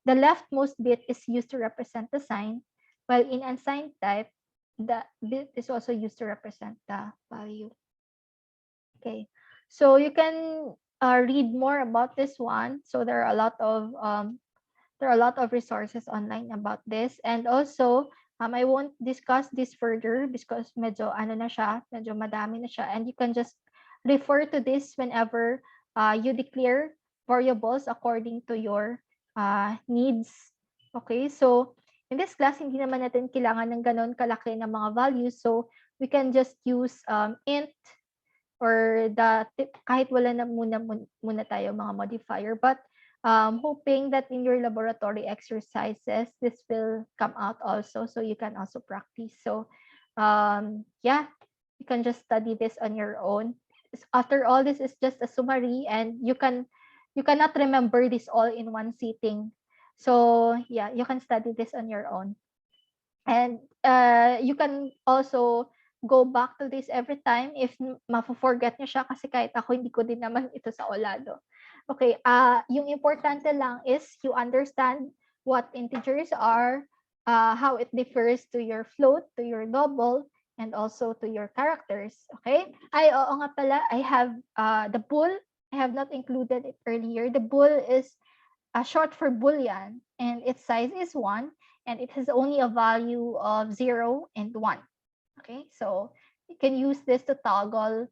A: the leftmost bit is used to represent the sign, while in unsigned type, the bit is also used to represent the value. Okay, so you can read more about this one. So there are a lot of resources online about this, and also I won't discuss this further because medyo madami na siya, and you can just refer to this whenever you declare variables according to your needs. Okay, so in this class, hindi naman natin kailangan ng ganon kalaki ng mga values. So we can just use int or kahit wala na muna tayo mga modifier. But hoping that in your laboratory exercises, this will come out also. So you can also practice. So yeah, you can just study this on your own. After all, this is just a summary, and you cannot remember this all in one sitting. So yeah, you can study this on your own, and you can also go back to this every time if mafo-forget nyo siya, kasi kahit ako hindi ko din naman ito sa olado. Okay, yung importante lang is you understand what integers are, how it differs to your float, to your double, and also to your characters. Okay? Ay, oo nga pala, I have the bool. I have not included it earlier. The bool is short for boolean, and its size is 1, and it has only a value of 0 and 1. Okay? So you can use this to toggle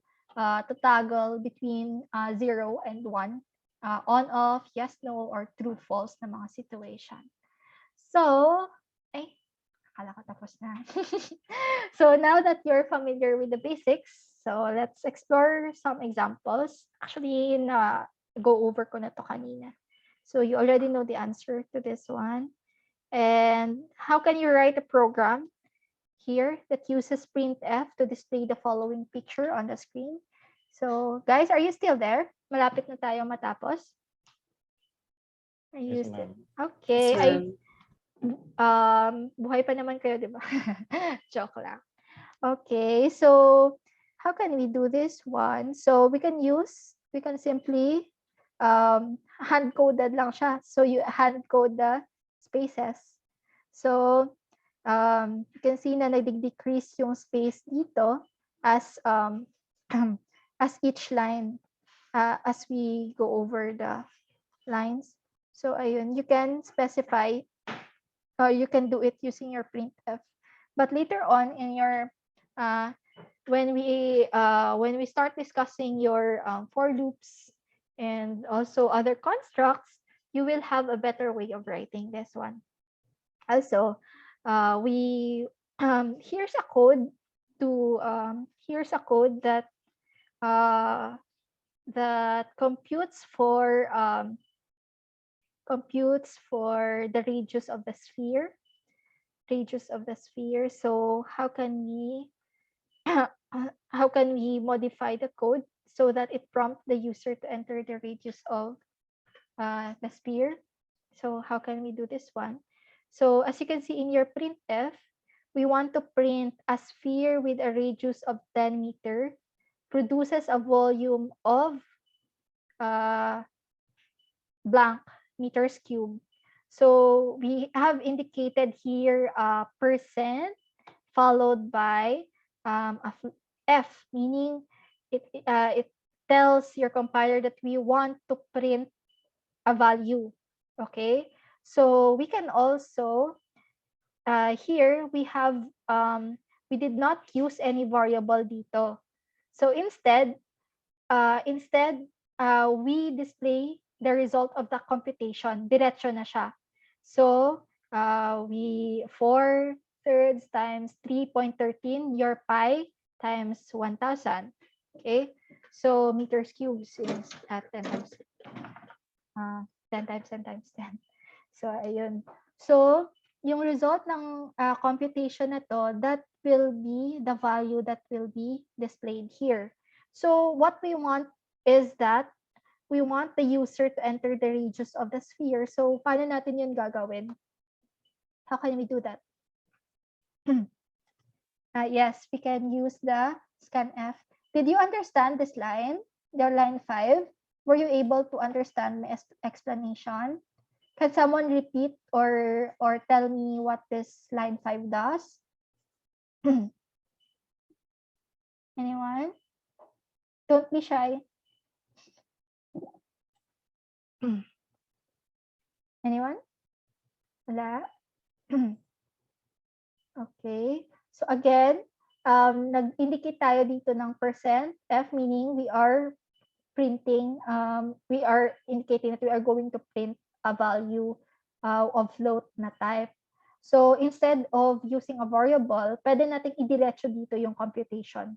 A: between 0 and 1, on, off, yes, no, or true, false na mga situation. So, akala ko tapos na. So now that you're familiar with the basics, so let's explore some examples. Actually, go over ko na to kanina. So you already know the answer to this one. And how can you write a program here that uses printf to display the following picture on the screen? So guys, are you still there? Malapit na tayo matapos. Are you
E: Yes,
A: still?
E: ma'am.
A: Okay.
C: Yes, ma'am.
A: Buhay pa naman kayo, di ba? Joke lang. Okay, so how can we do this one? So we can simply hand-coded lang siya. So you hand-code the spaces. So you can see na nag-decrease yung space dito as as each line, as we go over the lines. So ayun, you can specify, you can do it using your printf. But later on in your when we start discussing your for loops and also other constructs, you will have a better way of writing this one. Also, we here's a code that that computes for the radius of the sphere. So how can we modify the code so that it prompts the user to enter the radius of the sphere? So how can we do this one? So as you can see in your printf, we want to print a sphere with a radius of 10 meter produces a volume of blank meters cubed. So we have indicated here percent followed by a f, meaning it tells your compiler that we want to print a value. Okay, so we can also here we have we did not use any variable dito. So instead we display the result of the computation. Diretso na siya. So we 4/3 times 3.13, your pi times 1,000. Okay, so meters cubed is at 10 times 10 times 10 times 10. So ayun. So yung result ng computation na to, that will be the value that will be displayed here. So what we want is that we want the user to enter the radius of the sphere. So paano natin yun gagawin? How can we do that? Yes, we can use the scanf. Did you understand this line? The line 5? Were you able to understand my explanation? Can someone repeat or tell me what this line 5 does? Anyone? Don't be shy. Anyone? Wala? Okay. So again, nag-indicate tayo dito ng percent F, meaning we are printing, we are indicating that we are going to print a value of float na type. So instead of using a variable, pwede nating idiretso dito yung computation.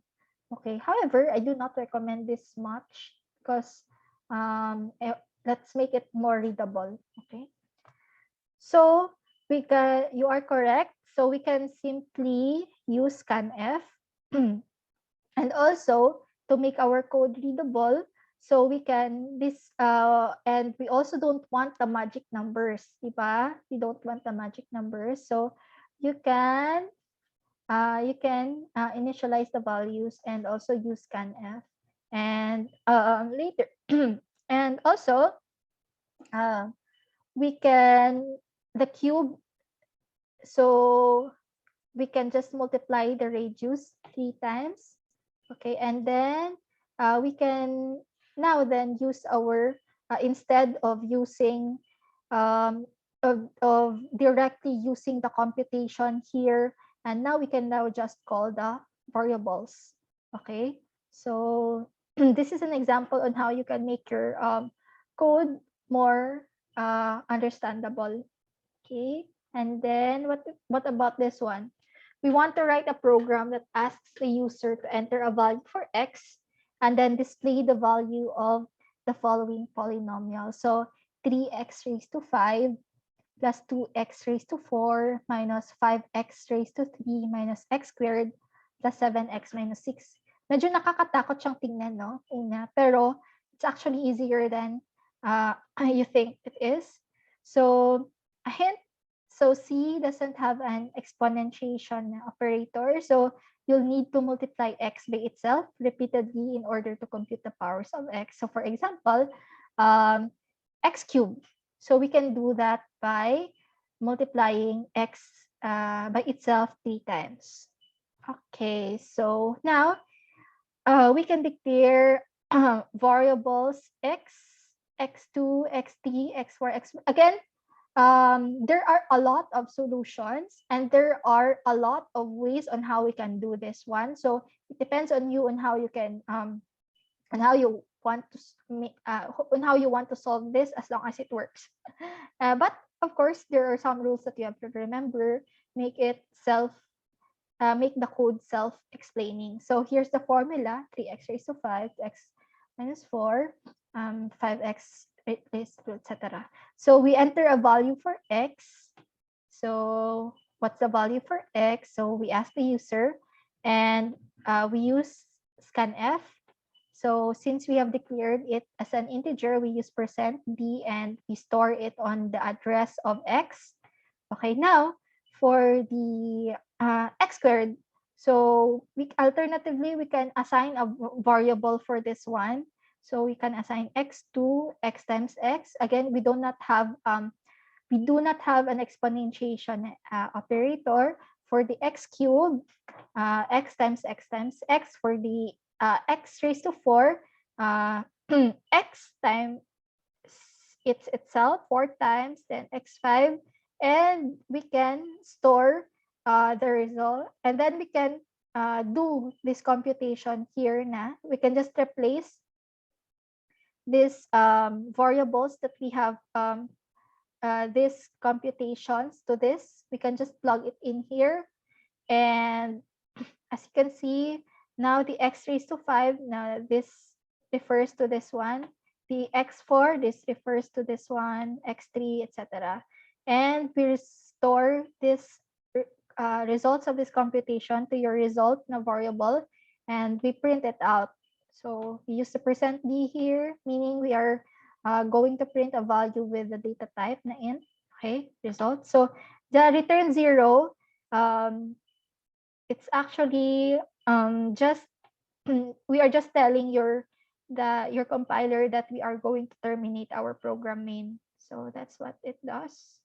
A: Okay. However, I do not recommend this much because let's make it more readable. Okay. So you are correct. So we can simply use scanf. And also to make our code readable, so we can and we also don't want the magic numbers, diba? We don't want the magic numbers. So you can initialize the values and also use scanf. And later and also we can the cube. So we can just multiply the radius 3 times. Okay, and then we can now then use our, instead of using, of directly using the computation here, and now we can now just call the variables. Okay, so this is an example on how you can make your code more understandable. Okay, and then what about this one? We want to write a program that asks the user to enter a value for x and then display the value of the following polynomial. So 3x raised to 5 plus 2x raised to 4 minus 5x raised to 3 minus x squared plus 7x minus 6. Medyo nakakatakot siyang tingnan, no? Una. Pero it's actually easier than you think it is. So, a hint. So, C doesn't have an exponentiation operator. So, you'll need to multiply x by itself repeatedly in order to compute the powers of x. So, for example, x cubed. So, we can do that by multiplying x by itself 3 times. Okay, so now we can declare variables x, x2, x3, x4, x. Again, there are a lot of solutions and there are a lot of ways on how we can do this one. So it depends on you on how you can on how you want to on how you want to solve this, as long as it works. But of course, there are some rules that you have to remember. Make it make the code self-explaining. So here's the formula: 3x raised to 5, x minus 4, 5x raised to, etc. So we enter a value for x. So what's the value for x? So we ask the user, and we use scanf. So since we have declared it as an integer, we use %d and we store it on the address of x. Okay, now for the x squared, so we alternatively we can assign a variable for this one. So we can assign x2 x times x. Again, we do not have an exponentiation operator. For the x cubed, x times x times x. For the x raised to 4, x times itself 4 times, then x5, and we can store the result, and then we can do this computation here na. We can just replace these variables that we have, these computations to this. We can just plug it in here, and as you can see, now the x raised to 5, now this refers to this one. The x4, this refers to this one, x3, etc. And we restore this results of this computation to your result na variable, and we print it out. So we use the %d here, meaning we are going to print a value with the data type na int. Okay, result. So the return 0, it's actually just we are just telling your compiler that we are going to terminate our program main. So that's what it does.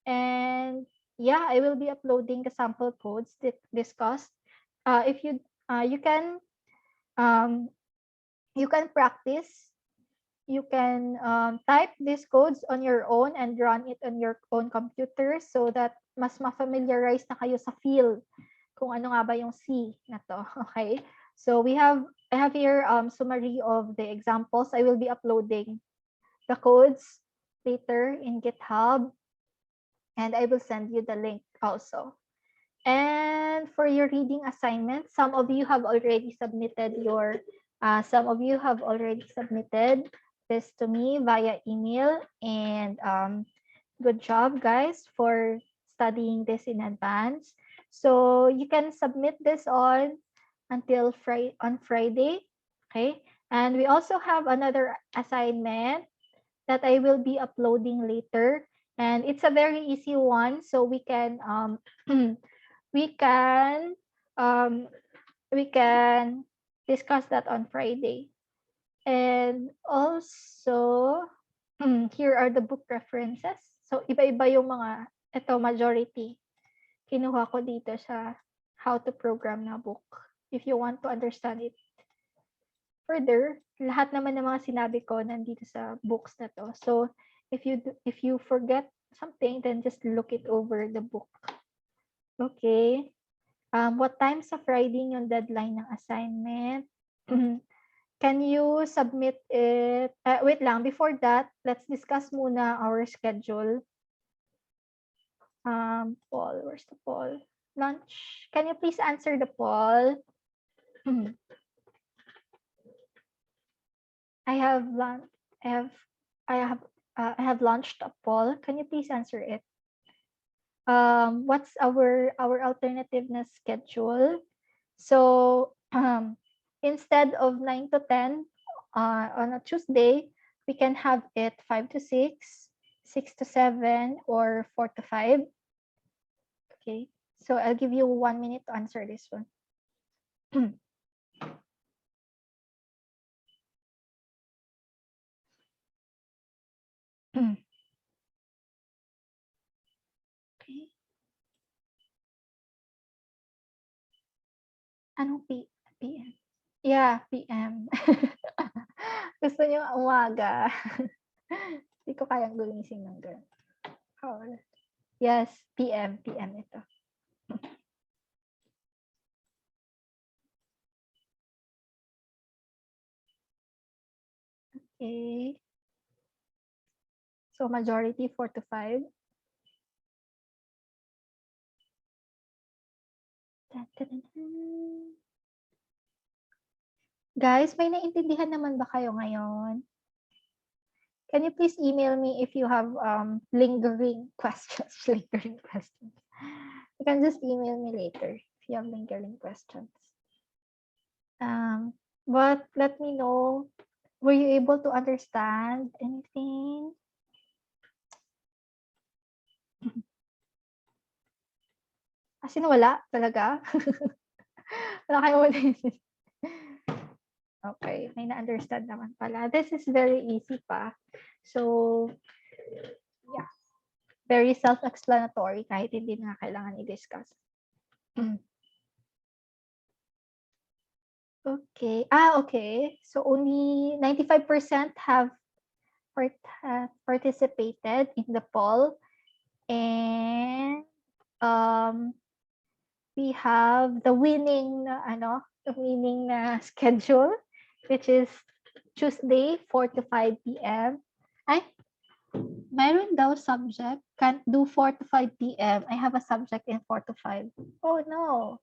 A: And yeah, I will be uploading the sample codes discussed. If you you can practice. You can type these codes on your own and run it on your own computer so that mas ma-familiarize na kayo sa field kung ano nga ba yung C na to. Okay? So I have here summary of the examples. I will be uploading the codes later in GitHub, and I will send you the link also. And for your reading assignment, some of you have already submitted this to me via email, and good job guys for studying this in advance. So you can submit this until Friday, okay? And we also have another assignment that I will be uploading later, and it's a very easy one, so we can we can discuss that on Friday. And also, here are the book references. So, iba-iba yung mga, ito, majority. kinuha ko dito sa how to program na book. If you want to understand it further, lahat naman ng mga sinabi ko nandito sa books na to. So, if you forget something, then just look it over the book. Okay. What time sa Friday yung deadline ng assignment? Can you submit it? Wait lang, before that, let's discuss muna our schedule. Paul, where's the Paul? Lunch. Can you please answer the poll? I have launched a poll. Can you please answer it? What's our alternative na schedule? So instead of 9 to 10 on a Tuesday, we can have it 5 to 6, 6 to 7, or 4 to 5. Okay, so I'll give you 1 minute to answer this one. Okay. Anong PM? Yeah, PM. Gusto niyo umaga. Hindi ko kayang gumising ng ganun. Oh, yes, PM ito. Okay. So majority 4 to 5. Guys, may naintindihan naman ba kayo ngayon? Can you please email me if you have lingering questions? Lingering questions. You can just email me later if you have lingering questions. But let me know, were you able to understand anything? As in, wala talaga? Wala kayo Okay, may na-understand naman pala. This is very easy pa. So, yeah. Very self-explanatory kahit hindi na kailangan i-discuss. Okay. Okay. So, only 95% have participated in the poll. And we have the winning na schedule, which is Tuesday 4 to 5 p.m. Ay, mayroon daw subject, can't do 4 to 5 p.m. I have a subject in 4 to 5. Oh no.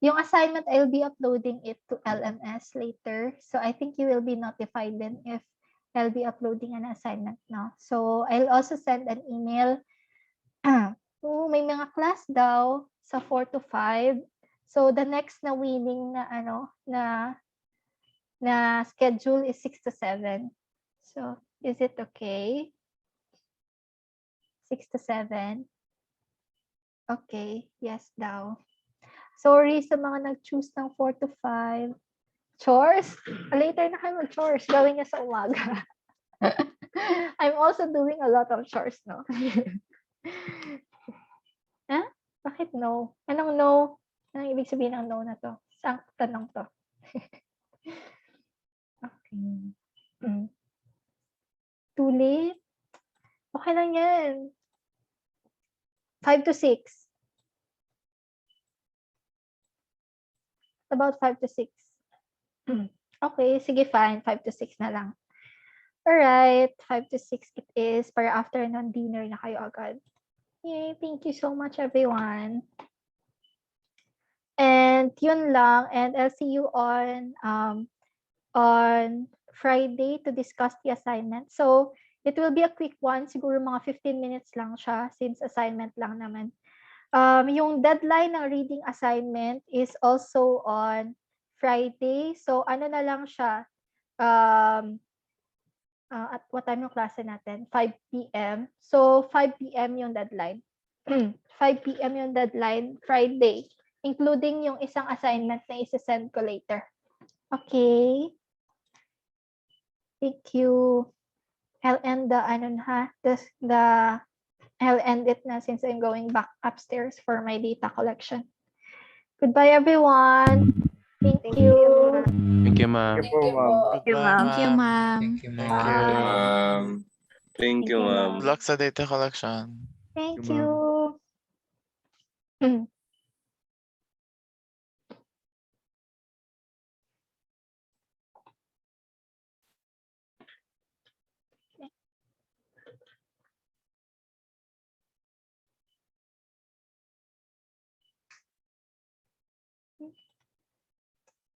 A: Yung assignment, I'll be uploading it to LMS later. So I think you will be notified then if I'll be uploading an assignment now. So I'll also send an email. Oh, may mga class daw sa 4 to 5. So the next na winning na schedule is 6 to 7. So is it okay? 6 to 7? Okay, yes daw. Sorry sa mga nag-choose ng 4 to 5. Chores? Later na kayo mag-chores. Gawin niya sa umaga. I'm also doing a lot of chores, no? Huh? Bakit no? Anong no? Anong ibig sabihin ng no na to? Saan tanong to? Okay. Too late? Okay lang yan. 5 to 6. About 5 to 6. Okay, sige fine. 5 to 6 na lang. Alright, 5 to 6 it is. Para afternoon dinner na kayo agad. Yay, thank you so much everyone. And yun lang. And I'll see you on Friday to discuss the assignment. So, it will be a quick one. Siguro mga 15 minutes lang siya since assignment lang naman. Yung deadline ng reading assignment is also on Friday. So, ano na lang siya. At what time yung klase natin? 5 p.m. So, 5 p.m. yung deadline. 5 p.m. yung deadline Friday. Including yung isang assignment na isa-send ko later. Okay. Thank you. I'll end the I'll end it na since I'm going back upstairs for my data collection. Goodbye, everyone. Thank you.
E: Thank you, ma'am.
F: Thank you, ma'am.
E: Goodbye,
B: Thank you, ma'am.
G: Thank you,
E: Thank
G: ma'am.
E: you.
F: Thank you, ma'am.
E: Good luck sa data collection.
A: Thank
E: you, ma'am.
A: you.